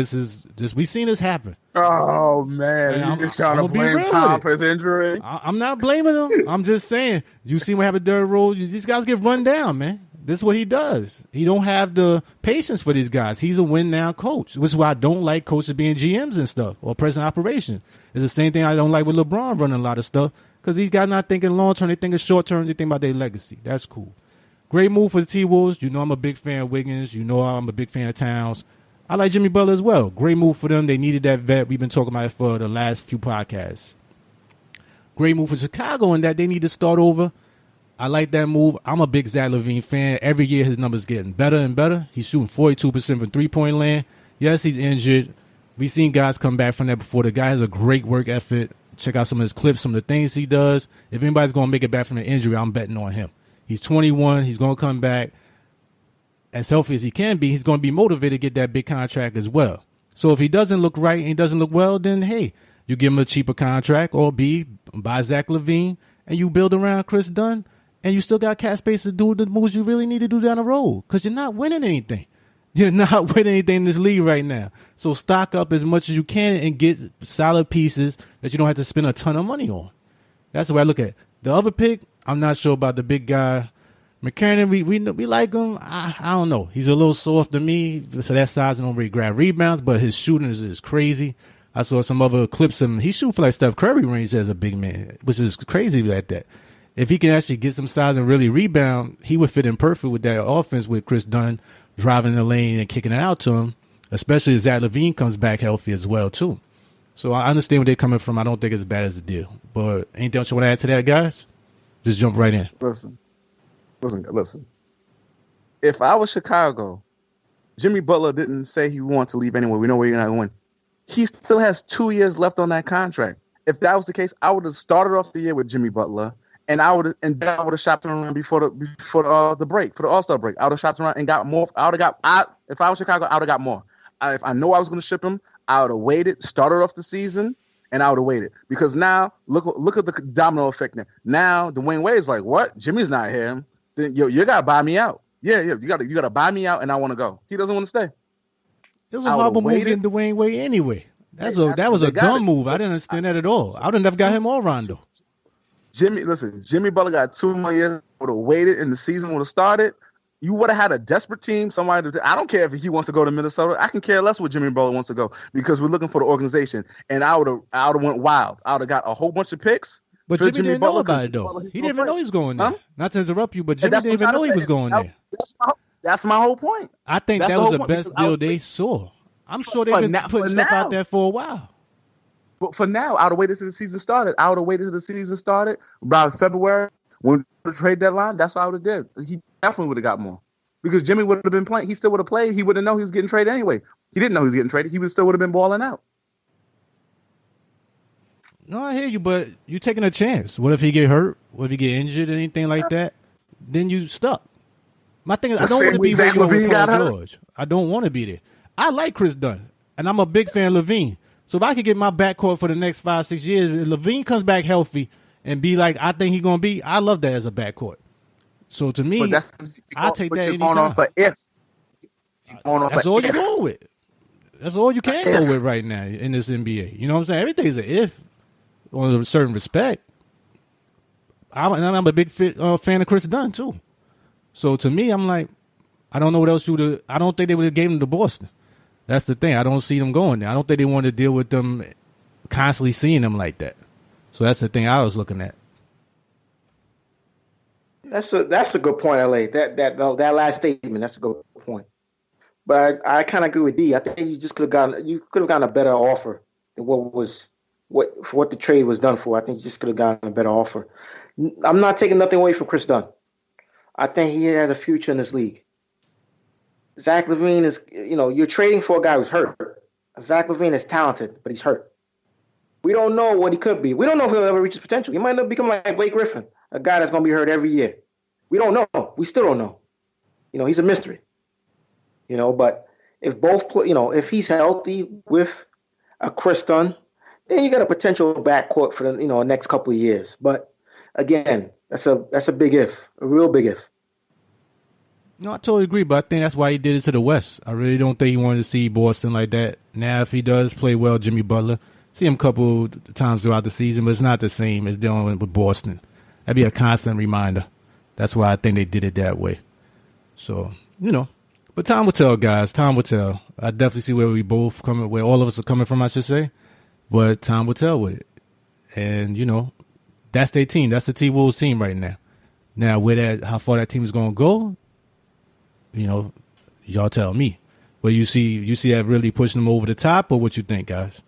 we've seen this happen.
Oh, man. You're just trying to blame Tom for his injury?
I'm not blaming him. I'm just saying, you see what happened to Derrick Rose? These guys get run down, man. This is what he does. He don't have the patience for these guys. He's a win-now coach, which is why I don't like coaches being GMs and stuff or president of operations. It's the same thing I don't like with LeBron running a lot of stuff because these guys not thinking long-term. They thinking short-term. They think about their legacy. That's cool. Great move for the T-Wolves. I'm a big fan of Wiggins. I'm a big fan of Towns. I like Jimmy Butler as well. Great move for them. They needed that vet. We've been talking about it for the last few podcasts. Great move for Chicago in that they need to start over. I like that move. I'm a big Zach Lavine fan. Every year his numbers getting better and better. He's shooting 42% from three-point land. Yes, he's injured. We've seen guys come back from that before. The guy has a great work ethic. Check out some of his clips, some of the things he does. If anybody's going to make it back from an injury, I'm betting on him. He's 21. He's going to come back as healthy as he can be. He's going to be motivated to get that big contract as well. So if he doesn't look right and he doesn't look well, then, hey, you give him a cheaper contract or buy Zach Lavine and you build around Kris Dunn and you still got cap space to do the moves you really need to do down the road because you're not winning anything. You're not winning anything in this league right now. So stock up as much as you can and get solid pieces that you don't have to spend a ton of money on. That's the way I look at it. The other pick, I'm not sure about the big guy. McKernan, we like him. I don't know. He's a little soft to me. So that size don't really grab rebounds, but his shooting is crazy. I saw some other clips of him. He shoot for like Steph Curry range as a big man, which is crazy at that. If he can actually get some size and really rebound, he would fit in perfect with that offense with Kris Dunn driving the lane and kicking it out to him, especially as Zach Lavine comes back healthy as well, too. So I understand where they're coming from. I don't think it's as bad as a deal. But anything else you want to add to that, guys? Just jump right in.
Listen. If I was Chicago, Jimmy Butler didn't say he wanted to leave anyway. We know where you're not going. He still has 2 years left on that contract. If that was the case, I would have started off the year with Jimmy Butler, and I would have shopped around before the break, for the All-Star break. I would have shopped around and got more. If I was Chicago, I would have got more. If I know I was going to ship him, I would have waited, started off the season, and I would have waited. Because now, look at the domino effect now. Now, Dwayne Wade's like, what? Jimmy's not here. Then you got to buy me out. Yeah, you got to buy me out, and I want to go. He doesn't want to stay.
It was a horrible move getting Dwayne Wade anyway. That was a dumb move. I didn't understand that at all. I would have never got him or Rondo.
Jimmy Butler got 2 more years. Would have waited, and the season would have started. You would have had a desperate team. I don't care if he wants to go to Minnesota. I can care less where Jimmy Butler wants to go because we're looking for the organization. And I would have went wild. I would have got a whole bunch of picks.
But Jimmy didn't know about it though. He didn't even know he was going there. Huh? Not to interrupt you, but Jimmy didn't even know he was going there.
That's my whole point.
I think that was the best deal they saw. I'm sure they've been putting stuff out there for a while.
But for now, I would have waited till the season started. About February, when the trade deadline, that's what I would have did. He definitely would have got more. Because Jimmy would have been playing. He still would have played. He wouldn't know he was getting traded anyway. He didn't know he was getting traded. He still would have been balling out.
No, I hear you, but you're taking a chance. What if he get hurt? What if he get injured or anything like that? Then you stuck. My thing is, I don't want to be where you are with Paul George. I don't want to be there. I like Kris Dunn, and I'm a big fan of Lavine. So if I could get my backcourt for the next 5-6 years, if Lavine comes back healthy and be like I think he's going to be, I love that as a backcourt. So to me, I'll take that anytime. That's all you're going with. That's all you can go with right now in this NBA. You know what I'm saying? Everything's an if on a certain respect. I'm a big fan of Kris Dunn, too. So to me, I'm like, I don't know what else I don't think they would have gave him to Boston. That's the thing. I don't see them going there. I don't think they want to deal with them constantly seeing them like that. So that's the thing I was looking at.
That's a good point, LA. That last statement, that's a good point. But I kind of agree with D. I think you just could have gotten a better offer than what the trade was done for. I think you just could have gotten a better offer. I'm not taking nothing away from Kris Dunn. I think he has a future in this league. Zach Lavine is, you're trading for a guy who's hurt. Zach Lavine is talented, but he's hurt. We don't know what he could be. We don't know if he'll ever reach his potential. He might not become like Blake Griffin, a guy that's going to be hurt every year. We don't know. We still don't know. He's a mystery. But if if he's healthy with a Kris Dunn, then you got a potential backcourt for the next couple of years. But again, that's a big if, a real big if.
No, I totally agree, but I think that's why he did it to the West. I really don't think he wanted to see Boston like that. Now, if he does play well, Jimmy Butler, see him a couple times throughout the season, but it's not the same as dealing with Boston. That'd be a constant reminder. That's why I think they did it that way. So, but time will tell, guys. Time will tell. I definitely see where all of us are coming from, I should say. But time will tell with it. And, that's their team. That's the T-Wolves team right now. Now, how far that team is going to go, y'all tell me. But you see that really pushing them over the top, or what you think, guys?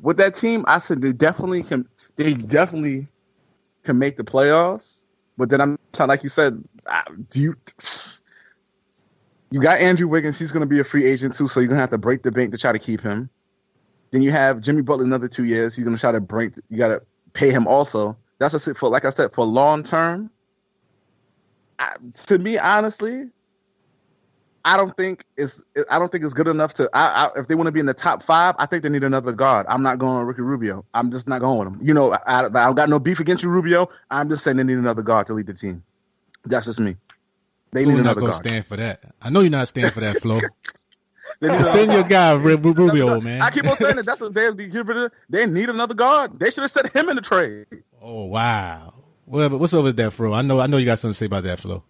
With that team, I said they definitely can. They definitely can make the playoffs. But then I'm trying, like you said, you got Andrew Wiggins. He's going to be a free agent too, so you're going to have to break the bank to try to keep him. Then you have Jimmy Butler another 2 years. He's going to try to break. You got to pay him also. That's for, like I said, for long term. To me, honestly, I don't think it's good enough to. If they want to be in the top 5, I think they need another guard. I'm not going with Ricky Rubio. I'm just not going with him. I don't got no beef against you, Rubio. I'm just saying they need another guard to lead the team. That's just me. They need another guard.
You're not going to stand for that. I know you're not standing for that, Flo. Defend your guy, Rubio, man.
I keep on saying that. That's what they need another guard. They should have set him in the trade.
Oh wow. Well, but what's over with that, Flo? I know you got something to say about that, Flo.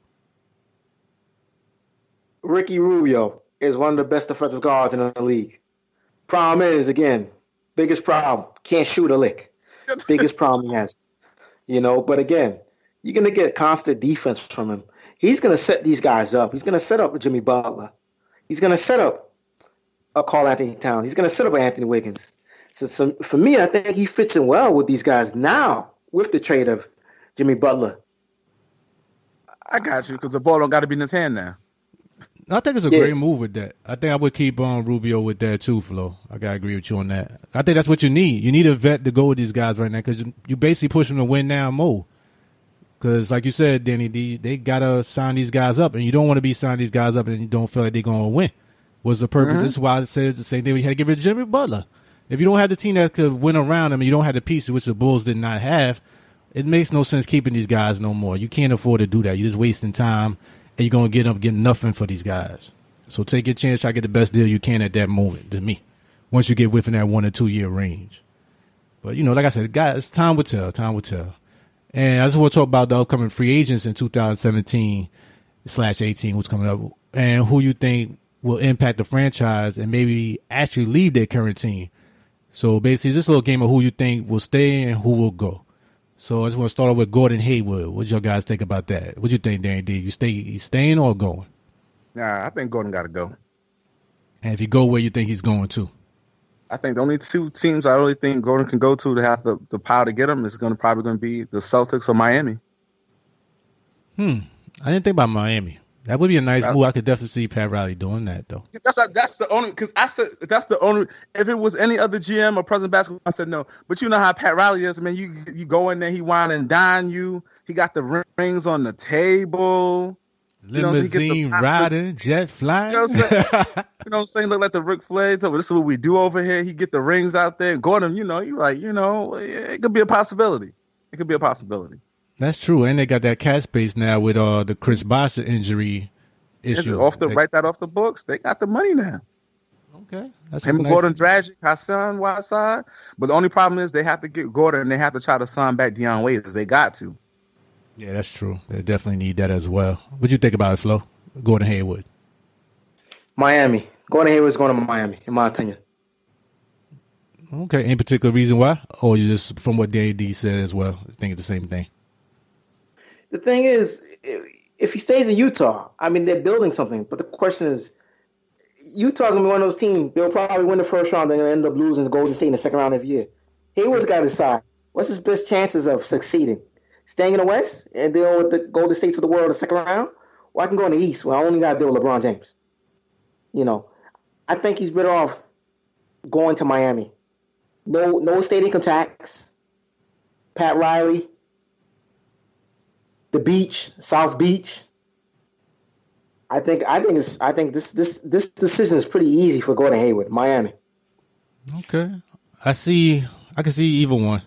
Ricky Rubio is one of the best defensive guards in the league. Problem is, again, biggest problem, can't shoot a lick. Biggest problem he has. But again, you're going to get constant defense from him. He's going to set these guys up. He's going to set up Jimmy Butler. He's going to set up a Karl Anthony Towns. He's going to set up Anthony Wiggins. So for me, I think he fits in well with these guys now with the trade of Jimmy Butler.
I got you because the ball don't got to be in his hand now.
I think it's a great move with that. I think I would keep on Rubio with that too, Flo. I gotta agree with you on that. I think that's what you need. You need a vet to go with these guys right now because you basically push them to win now mode. Because like you said, Danny D, they gotta sign these guys up, and you don't want to be signing these guys up and you don't feel like they're gonna win. What's the purpose? This is why I said the same thing we had to give it to Jimmy Butler. If you don't have the team that could win around them, and you don't have the pieces, which the Bulls did not have, it makes no sense keeping these guys no more. You can't afford to do that. You're just wasting time. And you're going to get nothing for these guys. So take your chance, try to get the best deal you can at that moment, to me, once you get within that 1 or 2 year range. But, like I said, guys, time will tell. And I just want to talk about the upcoming free agents in 2017/18, who's coming up, and who you think will impact the franchise and maybe actually leave their current team. So basically, it's just a little game of who you think will stay and who will go. So I just want to start off with Gordon Hayward. What do y'all guys think about that? What do you think, Danny D? You staying or going?
Nah, I think Gordon got to go.
And if you go, where you think he's going to?
I think the only two teams I really think Gordon can go to have the power to get him is probably going to be the Celtics or Miami.
I didn't think about Miami. That would be a nice move. I could definitely see Pat Riley doing that, though.
That's the only, because I said that's the only. If it was any other GM or president of basketball, I said no. But you know how Pat Riley is, man. You go in there, he wine and dine you. He got the rings on the table.
Limousine riding, jet flying.
You know what I'm saying? Look like the Ric Flair. So this is what we do over here. He get the rings out there. Gordon, you're like, it could be a possibility. It could be a possibility.
That's true, and they got that cap space now with the Chris Bosh injury issue.
Write that off the books. They got the money now.
Okay, that's
him, nice. Gordon Dragic, Hassan Whiteside. But the only problem is they have to get Gordon, and they have to try to sign back Deion Waiters. They got to.
Yeah, that's true. They definitely need that as well. What you think about it, Flo? Gordon Hayward.
Miami. Gordon Hayward's going to Miami, in my opinion.
Okay, any particular reason why, or you just from what Danny D said as well? I think it's the same thing.
The thing is, if he stays in Utah, I mean, they're building something. But the question is, Utah's going to be one of those teams, they'll probably win the first round and end up losing to Golden State in the second round every year. Hayward's got to decide, what's his best chances of succeeding? Staying in the West and dealing with the Golden States of the world in the second round? Or I can go in the East where I only got to deal with LeBron James. I think he's better off going to Miami. No state income tax. Pat Riley. The beach, South Beach. I think this decision is pretty easy for Gordon Hayward, Miami.
Okay, I can see either one.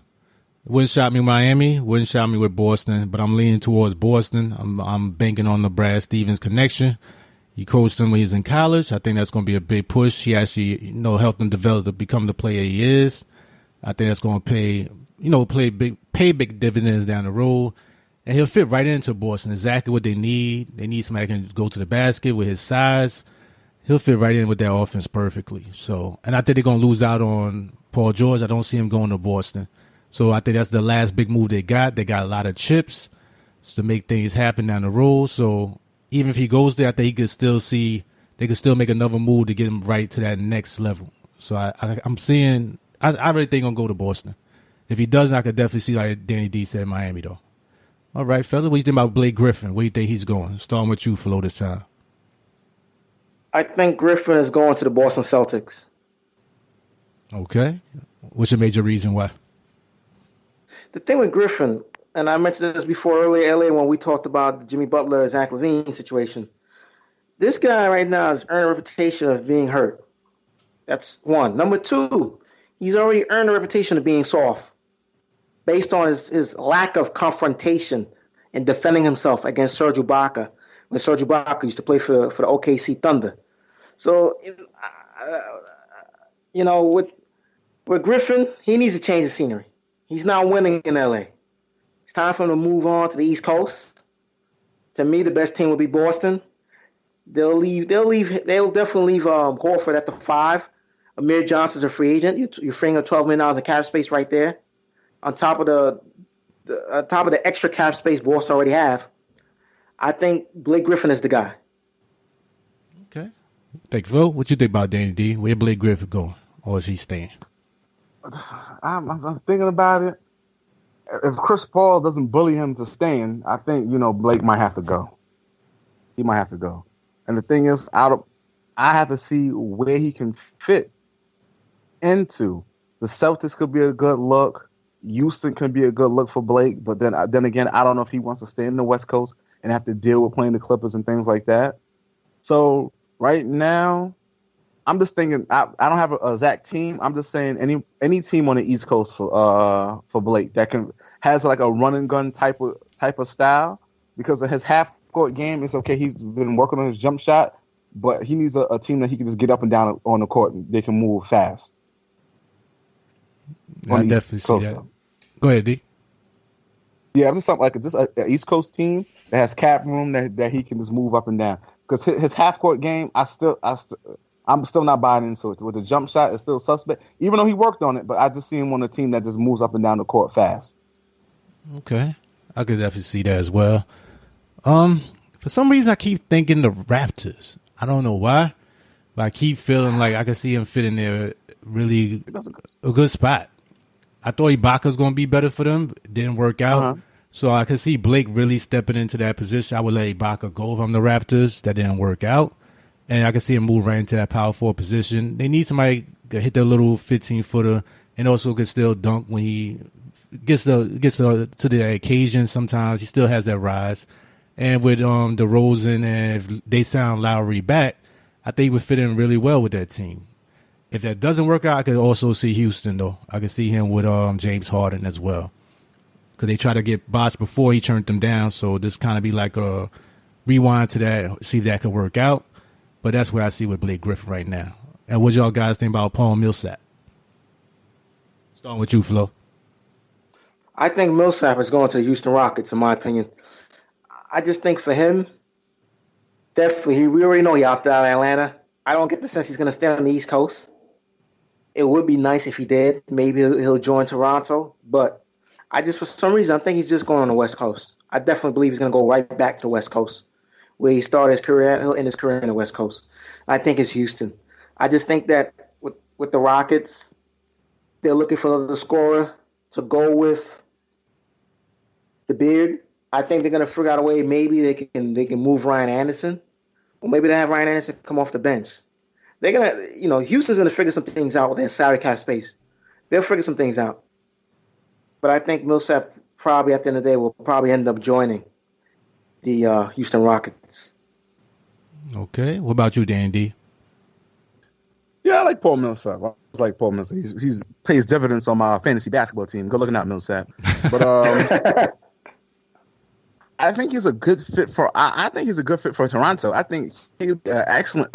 Wouldn't shock me Miami, wouldn't shock me with Boston, but I'm leaning towards Boston. I'm banking on the Brad Stevens connection. He coached him when he was in college. I think that's going to be a big push. He actually, helped him develop to become the player he is. I think that's going to pay big dividends down the road. And he'll fit right into Boston, exactly what they need. They need somebody who can go to the basket with his size. He'll fit right in with their offense perfectly. And I think they're going to lose out on Paul George. I don't see him going to Boston. So I think that's the last big move they got. They got a lot of chips to make things happen down the road. So even if he goes there, I think they could still make another move to get him right to that next level. So I'm seeing, I really think he's going to go to Boston. If he doesn't, I could definitely see, like Danny D said, Miami, though. All right, fella. What do you think about Blake Griffin? Where do you think he's going? Starting with you, Flo, this time.
I think Griffin is going to the Boston Celtics.
Okay. What's your major reason why?
The thing with Griffin, and I mentioned this before earlier, LA, when we talked about the Jimmy Butler, Zach Lavine situation. This guy right now has earned a reputation of being hurt. That's one. Number two, he's already earned a reputation of being soft, based on his lack of confrontation and defending himself against Serge Ibaka when Serge Ibaka used to play for the OKC Thunder. So, with Griffin, he needs to change the scenery. He's not winning in LA. It's time for him to move on to the East Coast. To me, the best team will be Boston. They'll definitely leave Horford at the 5. Amir Johnson's a free agent. You're freeing up $12 million in cap space right there. On top of the extra cap space Boston already have, I think Blake Griffin is the guy.
Okay. Thank you, Phil. What you think about Danny D? Where Blake Griffin going? Or is he staying?
I'm thinking about it. if Chris Paul doesn't bully him to staying, I think Blake might have to go. He might have to go. And the thing is, I have to see where he can fit into. The Celtics could be a good look. Houston could be a good look for Blake. But then again, I don't know if he wants to stay in the West Coast and have to deal with playing the Clippers and things like that. So right now, I'm just thinking I don't have a exact team. I'm just saying any team on the East Coast for Blake that has like a run and gun type of style, because of his half court game. It's okay. He's been working on his jump shot, but he needs a team that he can just get up and down on the court and they can move fast.
I definitely see that. Go ahead, D.
Yeah, just something like an East Coast team that has cap room that he can just move up and down. Because his half court game, I'm still not buying into it. With the jump shot, it's still suspect, even though he worked on it. But I just see him on a team that just moves up and down the court fast.
Okay, I could definitely see that as well. For some reason, I keep thinking the Raptors. I don't know why, but I keep feeling like I can see him fit in there really a good spot. I thought Ibaka was going to be better for them. It didn't work out. Uh-huh. So I could see Blake really stepping into that position. I would let Ibaka go from the Raptors. That didn't work out. And I can see him move right into that power forward position. They need somebody to hit their little 15-footer and also can still dunk when he gets to the occasion. Sometimes he still has that rise. And with DeRozan, and if they sound Lowry back, I think he would fit in really well with that team. If that doesn't work out, I could also see Houston, though. I could see him with James Harden as well. Because they tried to get Bosh before he turned them down. So this kind of be like a rewind to that, see if that could work out. But that's what I see with Blake Griffin right now. And what y'all guys think about Paul Millsap? Starting with you, Flo.
I think Millsap is going to the Houston Rockets, in my opinion. I just think for him, definitely, we already know he opted out of Atlanta. I don't get the sense he's going to stay on the East Coast. It would be nice if he did. Maybe he'll join Toronto. But for some reason, I think he's just going on the West Coast. I definitely believe he's going to go right back to the West Coast, where he started his career. He'll end his career in the West Coast. I think it's Houston. I just think that with the Rockets, they're looking for the scorer to go with the beard. I think they're going to figure out a way. Maybe they can move Ryan Anderson, or maybe they have Ryan Anderson come off the bench. They're going to, Houston's going to figure some things out with their salary cap space. They'll figure some things out. But I think Millsap probably at the end of the day will probably end up joining the Houston Rockets.
Okay. What about you, Dan D?
Yeah, I like Paul Millsap. I like Paul Millsap. He's pays dividends on my fantasy basketball team. Go looking at Millsap. But I think he's a good fit for. I think he's a good fit for Toronto. I think he's excellent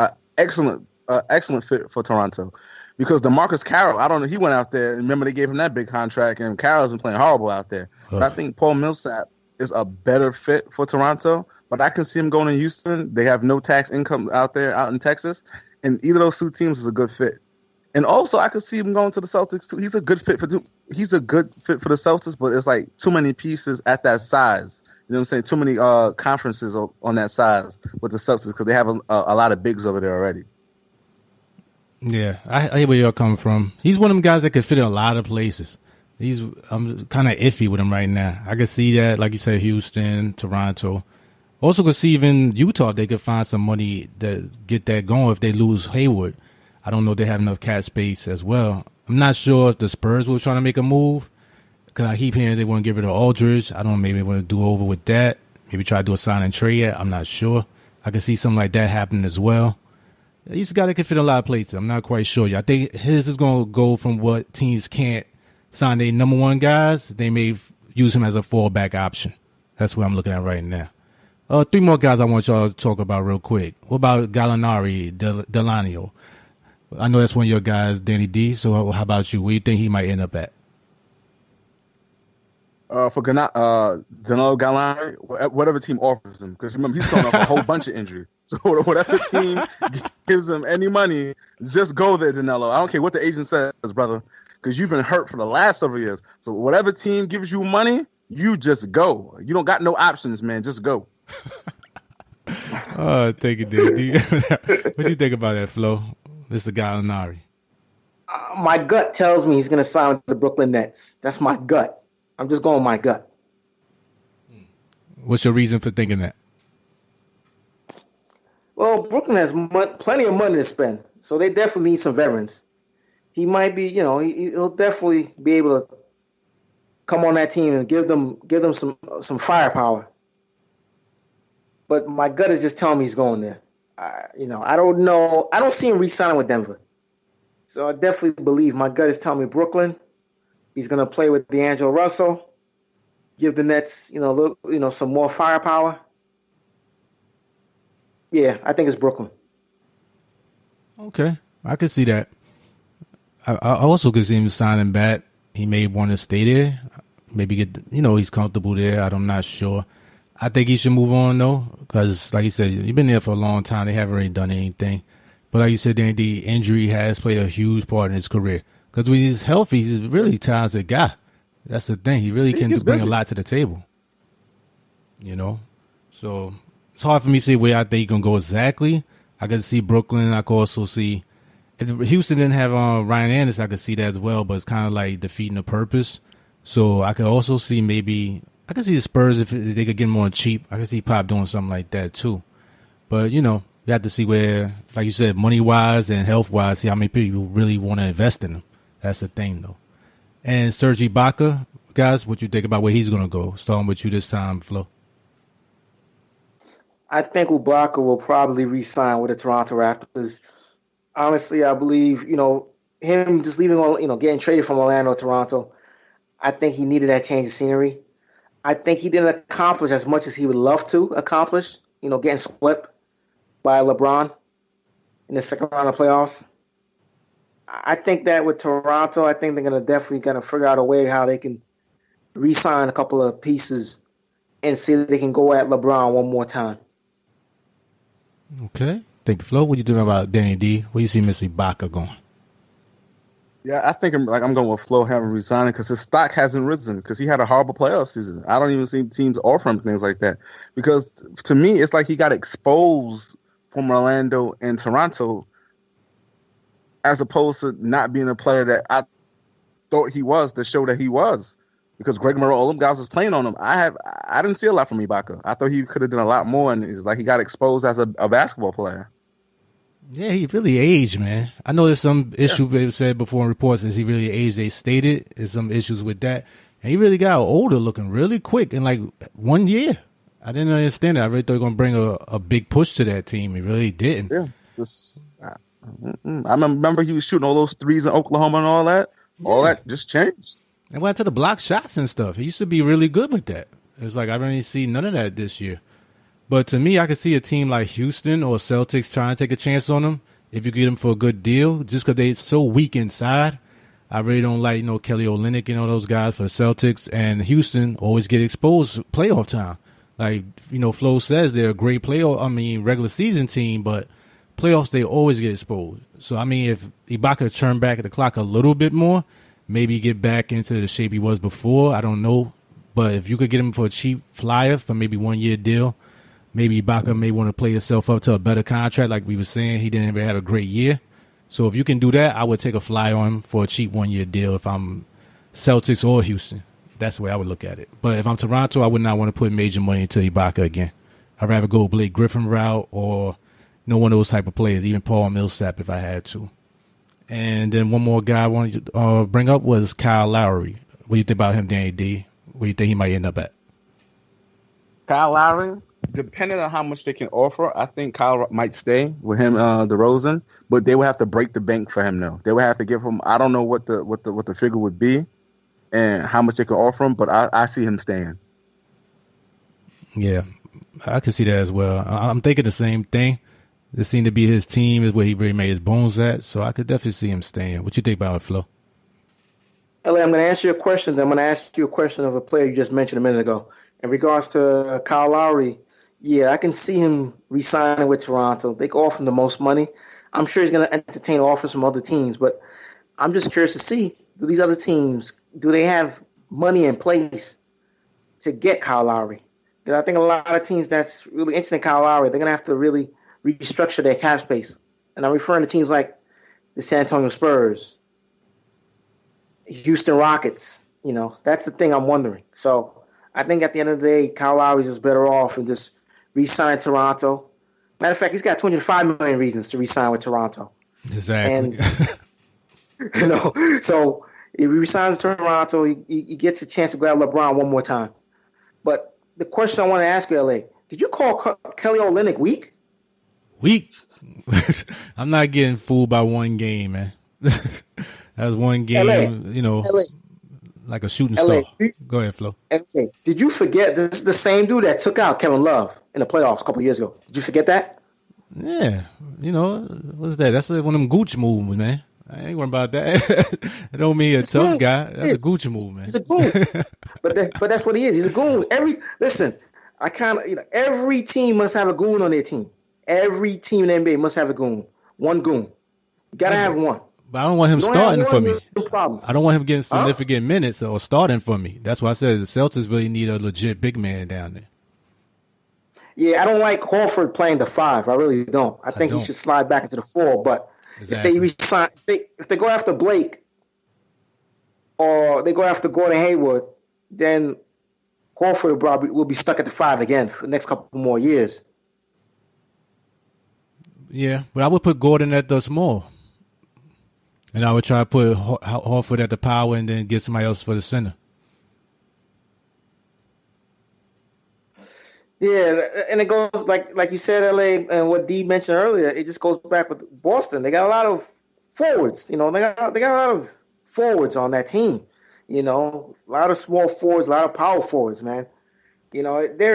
fit for Toronto, because DeMarcus Carroll, I don't know, he went out there. Remember, they gave him that big contract, and Carroll's been playing horrible out there. But I think Paul Millsap is a better fit for Toronto. But I can see him going to Houston. They have no tax income out in Texas, and either of those two teams is a good fit. And also, I could see him going to the Celtics too. He's a good fit for the Celtics, but it's like too many pieces at that size. You know what I'm saying? Too many conferences on that size with the Celtics, because they have a lot of bigs over there already.
Yeah, I hear where you're coming from. He's one of them guys that could fit in a lot of places. I'm kind of iffy with him right now. I could see that, like you said, Houston, Toronto. Also could see even Utah, if they could find some money to get that going if they lose Hayward. I don't know if they have enough cap space as well. I'm not sure if the Spurs were trying to make a move, because I keep hearing they want to get rid of Aldridge. I don't know, maybe they want to do over with that. Maybe try to do a sign and trade. I'm not sure. I can see something like that happening as well. He's a guy that can fit in a lot of places. I'm not quite sure. I think his is going to go from what teams can't sign their number one guys. They may use him as a fallback option. That's what I'm looking at right now. Three more guys I want y'all to talk about real quick. What about Gallinari, Delano? I know that's one of your guys, Danny D. So how about you? Where do you think he might end up at?
For Danilo Gallinari, whatever team offers him, because remember, he's coming off a whole bunch of injury. So whatever team gives him any money, just go there, Danilo. I don't care what the agent says, brother, because you've been hurt for the last several years. So whatever team gives you money, you just go. You don't got no options, man. Just go.
Thank you, dude. What do you think about that, Flo? Mr. Gallinari.
My gut tells me he's going to sign with the Brooklyn Nets. That's my gut. I'm just going with my gut.
What's your reason for thinking that?
Well, Brooklyn has plenty of money to spend, so they definitely need some veterans. He might be, he'll definitely be able to come on that team and give them some firepower. But my gut is just telling me he's going there. I don't know. I don't see him re-signing with Denver. So I definitely believe my gut is telling me Brooklyn. He's going to play with D'Angelo Russell, give the Nets, some more firepower. Yeah, I think it's Brooklyn.
Okay, I could see that. I also could see him signing back. He may want to stay there. Maybe get, he's comfortable there. I'm not sure. I think he should move on, though, because, like you said, he's been there for a long time. They haven't really done anything. But like you said, Danny, the injury has played a huge part in his career. Because when he's healthy, he's a really talented guy. That's the thing. He really can bring a lot to the table. So it's hard for me to say where I think he's going to go exactly. I could see Brooklyn. I could also see, if Houston didn't have Ryan Anderson, I could see that as well. But it's kind of like defeating the purpose. So I could also see I could see the Spurs if they could get him on cheap. I could see Pop doing something like that too. But, you have to see where, like you said, money-wise and health-wise, see how many people really want to invest in him. That's the thing, though. And Serge Ibaka, guys, what you think about where he's going to go? Starting with you this time, Flo.
I think Ibaka will probably re-sign with the Toronto Raptors. Honestly, I believe, him just leaving, getting traded from Orlando to Toronto, I think he needed that change of scenery. I think he didn't accomplish as much as he would love to accomplish, getting swept by LeBron in the second round of playoffs. I think that with Toronto, I think they're going to definitely figure out a way how they can re-sign a couple of pieces and see if they can go at LeBron one more time.
Okay. Thank you, Flo. What do you think about Danny D? Where you see Mr. Ibaka going?
Yeah, I think I'm going with Flo having resigning because his stock hasn't risen because he had a horrible playoff season. I don't even see teams offer him things like that because to me, it's like he got exposed from Orlando and Toronto as opposed to not being a player that I thought he was to show that he was because Greg Monroe, all them guys was playing on him. I didn't see a lot from Ibaka. I thought he could have done a lot more, and it's like he got exposed as a basketball player.
Yeah, he really aged, man. I know there's some issue they said before in reports that he really aged. They stated there's some issues with that. And he really got older looking really quick in like 1 year. I didn't understand it. I really thought he was going to bring a big push to that team. He really didn't.
Yeah. I remember he was shooting all those threes in Oklahoma and all that. Yeah. All that just changed.
And went to the block shots and stuff. He used to be really good with that. It's like I don't even see none of that this year. But to me, I could see a team like Houston or Celtics trying to take a chance on him if you get him for a good deal, just because they're so weak inside. I really don't like, Kelly Olynyk and all those guys for the Celtics. And Houston always get exposed playoff time. Like, Flo says they're a great regular season team, but playoffs, they always get exposed. So, if Ibaka turned back the clock a little bit more, maybe get back into the shape he was before, I don't know. But if you could get him for a cheap flyer for maybe 1 year deal, maybe Ibaka may want to play himself up to a better contract. Like we were saying, he didn't ever have a great year. So if you can do that, I would take a fly on him for a cheap 1 year deal if I'm Celtics or Houston. That's the way I would look at it. But if I'm Toronto, I would not want to put major money into Ibaka again. I'd rather go Blake Griffin route or one of those type of players, even Paul Millsap if I had to. And then one more guy I wanted to bring up was Kyle Lowry. What do you think about him, Danny D? Where do you think he might end up at?
Kyle Lowry, depending on how much they can offer, I think Kyle might stay with him, DeRozan. But they would have to break the bank for him, though. They would have to give him. I don't know what the figure would be, and how much they could offer him. But I see him staying.
Yeah, I can see that as well. I'm thinking the same thing. This seemed to be his team, is where he really made his bones at. So I could definitely see him staying. What you think about it, Flo?
Ellie, I'm going to answer your question. I'm going to ask you a question of a player you just mentioned a minute ago. In regards to Kyle Lowry, yeah, I can see him re-signing with Toronto. They can offer him the most money. I'm sure he's going to entertain offers from other teams, but I'm just curious to see, do these other teams, do they have money in place to get Kyle Lowry? Because I think a lot of teams that's really interested in Kyle Lowry, they're going to have to really restructure their cap space. And I'm referring to teams like the San Antonio Spurs, Houston Rockets, That's the thing I'm wondering. So I think at the end of the day, Kyle Lowry's is better off and just re-sign Toronto. Matter of fact, he's got 205 million reasons to re-sign with Toronto.
Exactly.
And, so if he resigns Toronto, he gets a chance to grab LeBron one more time. But the question I want to ask you, LA, did you call Kelly Olynyk weak?
Weak? I'm not getting fooled by one game, man. That was one game,
LA.
like a shooting
LA.
star. Go ahead, Flo.
LA. Did you forget this is the same dude that took out Kevin Love in the playoffs a couple years ago? Did you forget that?
Yeah. What's that? That's one of them Gooch moves, man. I ain't worried about that. It don't mean a tough guy. That's a Gooch move, man.
He's a goon. but that's what he is. He's a goon. Every team must have a goon on their team. Every team in the NBA must have a goon. One goon. You gotta have one.
But I don't want him starting for me.
No,
I don't want him getting significant minutes or starting for me. That's why I said the Celtics really need a legit big man down there.
Yeah, I don't like Horford playing the 5. I really don't. I think he should slide back into the 4. But exactly. if they go after Blake or they go after Gordon Hayward, then Horford probably will be stuck at the 5 again for the next couple more years.
Yeah, but I would put Gordon at the small. And I would try to put Horford at the power and then get somebody else for the center.
Yeah, and it goes like you said, LA, and what D mentioned earlier. It just goes back with Boston. They got a lot of forwards. They got a lot of forwards on that team. A lot of small forwards, a lot of power forwards. Man, they're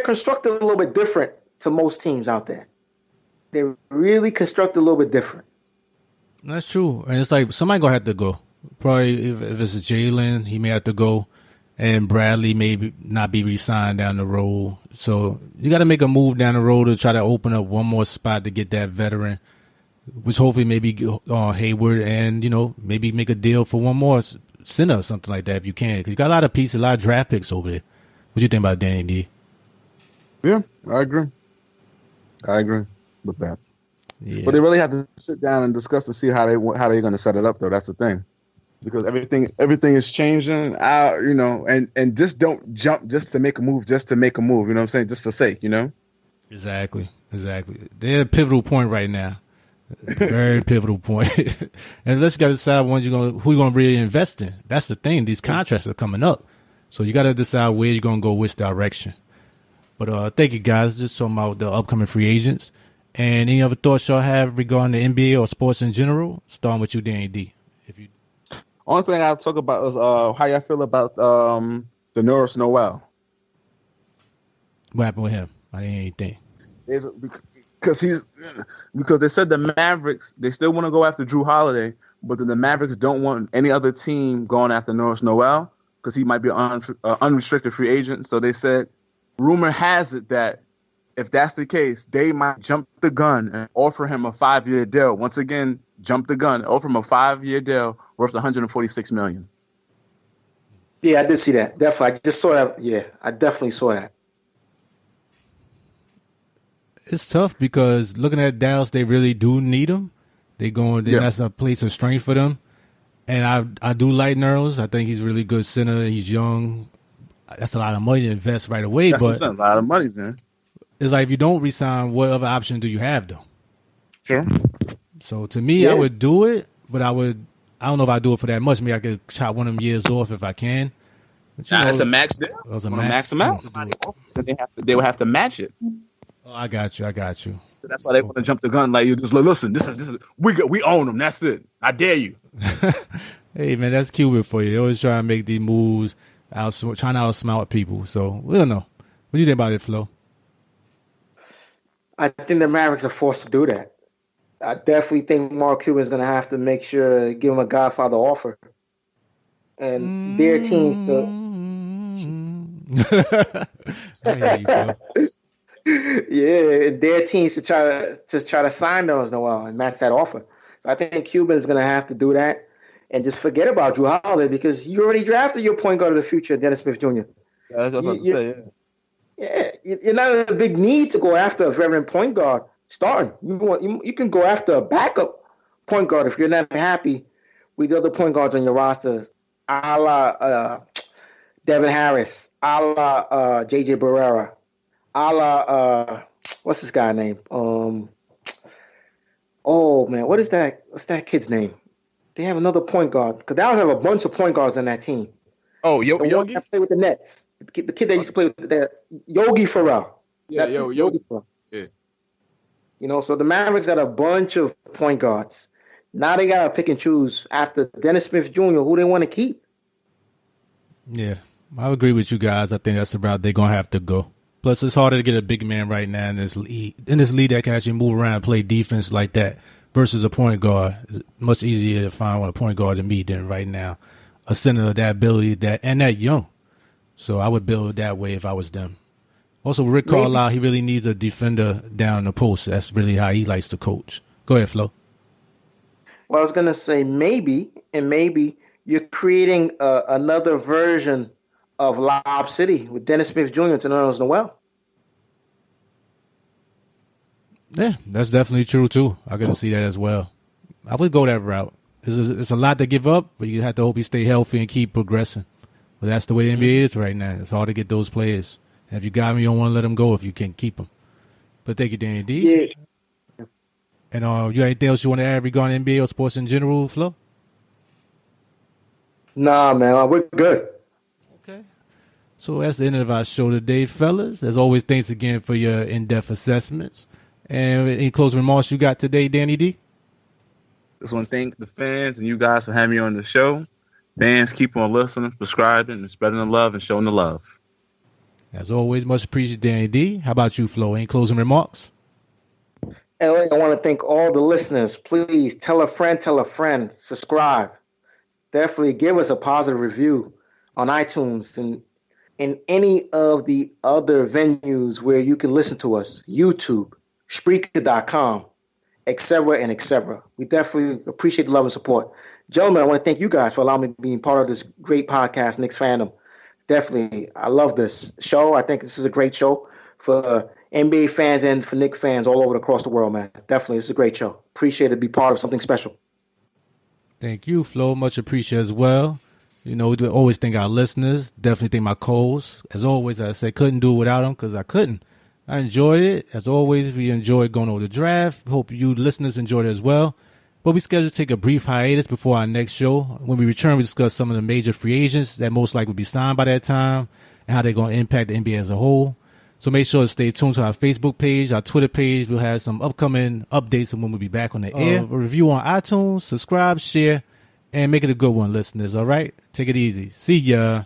constructed a little bit different to most teams out there. They're really constructed a little bit different.
That's true, and it's like somebody gonna have to go. Probably if it's Jalen, he may have to go. And Bradley may not be re-signed down the road. So you got to make a move down the road to try to open up one more spot to get that veteran, which hopefully maybe Hayward and, maybe make a deal for one more center or something like that if you can. Because you got a lot of pieces, a lot of draft picks over there. What do you think about Danny D?
Yeah, I agree with that.
Yeah.
But they really have to sit down and discuss to see how they're going to set it up, though. That's the thing. Because everything is changing, and just don't jump just to make a move, You know what I'm saying? Just for sake,
Exactly. They're at a pivotal point right now. Very pivotal point. And let's got to decide who you're going to really invest in. That's the thing. These contracts are coming up. So you got to decide where you're going to go, which direction. But thank you, guys. Just talking about the upcoming free agents. And any other thoughts y'all have regarding the NBA or sports in general? Starting with you, Danny D.
Only thing I'll talk about is how y'all feel about the Nerlens Noel.
What happened with him? I didn't think.
Because they said the Mavericks, they still want to go after Drew Holiday, but then the Mavericks don't want any other team going after Nerlens Noel because he might be an unrestricted free agent. So they said, rumor has it that if that's the case, they might jump the gun and offer him a 5-year deal. Once again, jump the gun, offer him a 5-year deal worth $146 million.
Yeah, I did see that. Definitely. I just saw that. Yeah, I definitely saw that.
It's tough because looking at Dallas, they really do need him. That's a place of strength for them. And I do like Nerlens. I think he's a really good center. He's young. That's a lot of money to invest right away. That's a
lot of money, man.
It's like if you don't resign, what other option do you have, though?
Sure.
So to me, I would do it, but I don't know if I do it for that much. Maybe I could chop one of them years off if I can.
But, it's a max deal.
It was a max
amount. They will have to match it.
Oh, I got you.
So that's why they want to jump the gun. Like, you just listen. This is we own them. That's it. I dare you.
Hey man, that's Cuban for you. They always try to make these moves, trying to outsmart people. So we don't know. What do you think about it, Flo?
I think the Mavericks are forced to do that. I definitely think Mark Cuban is going to have to make sure to give him a Godfather offer, and their team their teams to try to sign those Noel and match that offer. So I think Cuban is going to have to do that and just forget about Drew Holiday because you already drafted your point guard of the future, Dennis Smith Jr.
Yeah, that's what I was about to say.
Yeah, you're not in a big need to go after a veteran point guard starting. You can go after a backup point guard if you're not happy with the other point guards on your roster a la Devin Harris, a la JJ Barrera, a la what's this guy name? Oh man, what is that? What's that kid's name? They have another point guard. Because they have a bunch of point guards on that team.
Oh,
The one
Yogi?
that played with the Nets. The kid that used to play with the Yogi Ferrell.
Yeah,
That's
Yogi.
Ferrell.
Yeah.
You know, so the Mavericks got a bunch of point guards. Now they got to pick and choose after Dennis Smith Jr., who they want to keep.
Yeah, I agree with you guys. I think that's the route they're going to have to go. Plus, it's harder to get a big man right now in this league that can actually move around and play defense like that versus a point guard. It's much easier to find a point guard to me than right now. A center of that ability and that young. So I would build it that way if I was them. Also, Rick Carlisle, he really needs a defender down the post. That's really how he likes to coach. Go ahead, Flo.
Well, I was going to say maybe you're creating another version of Lob City with Dennis Smith Jr. to Nerlens Noel.
Yeah, that's definitely true, too. I got to see that as well. I would go that route. It's a lot to give up, but you have to hope you stay healthy and keep progressing. But that's the way the NBA is right now. It's hard to get those players. And if you got them, you don't want to let them go if you can keep them. But thank you, Danny D.
Yeah.
And you got anything else you want to add regarding NBA or sports in general, Flo?
Nah, man, we're good.
Okay. So that's the end of our show today, fellas. As always, thanks again for your in-depth assessments. And any closing remarks you got today, Danny D?
Just want to thank the fans and you guys for having me on the show. Fans, keep on listening, subscribing, and spreading the love and showing the love.
As always, much appreciated, Danny D. How about you, Flo? Any closing remarks?
LA, I want to thank all the listeners. Please tell a friend, subscribe. Definitely give us a positive review on iTunes and in any of the other venues where you can listen to us, YouTube, Spreaker.com, etc. and etc. We definitely appreciate the love and support. Gentlemen, I want to thank you guys for allowing me to be part of this great podcast, Knicksfandom. Definitely, I love this show. I think this is a great show for NBA fans and for Knicks fans all over across the world, man. Definitely, it's a great show. Appreciate it to be part of something special.
Thank you, Flo. Much appreciated as well. You know, we always thank our listeners. Definitely thank my co-hosts. As always, I said couldn't do it without them because I couldn't. I enjoyed it. As always, we enjoyed going over the draft. Hope you listeners enjoyed it as well. But we scheduled to take a brief hiatus before our next show. When we return, we discuss some of the major free agents that most likely will be signed by that time and how they're going to impact the NBA as a whole. So make sure to stay tuned to our Facebook page, our Twitter page. We'll have some upcoming updates on when we'll be back on the air. A review on iTunes, subscribe, share, and make it a good one, listeners. All right? Take it easy. See ya.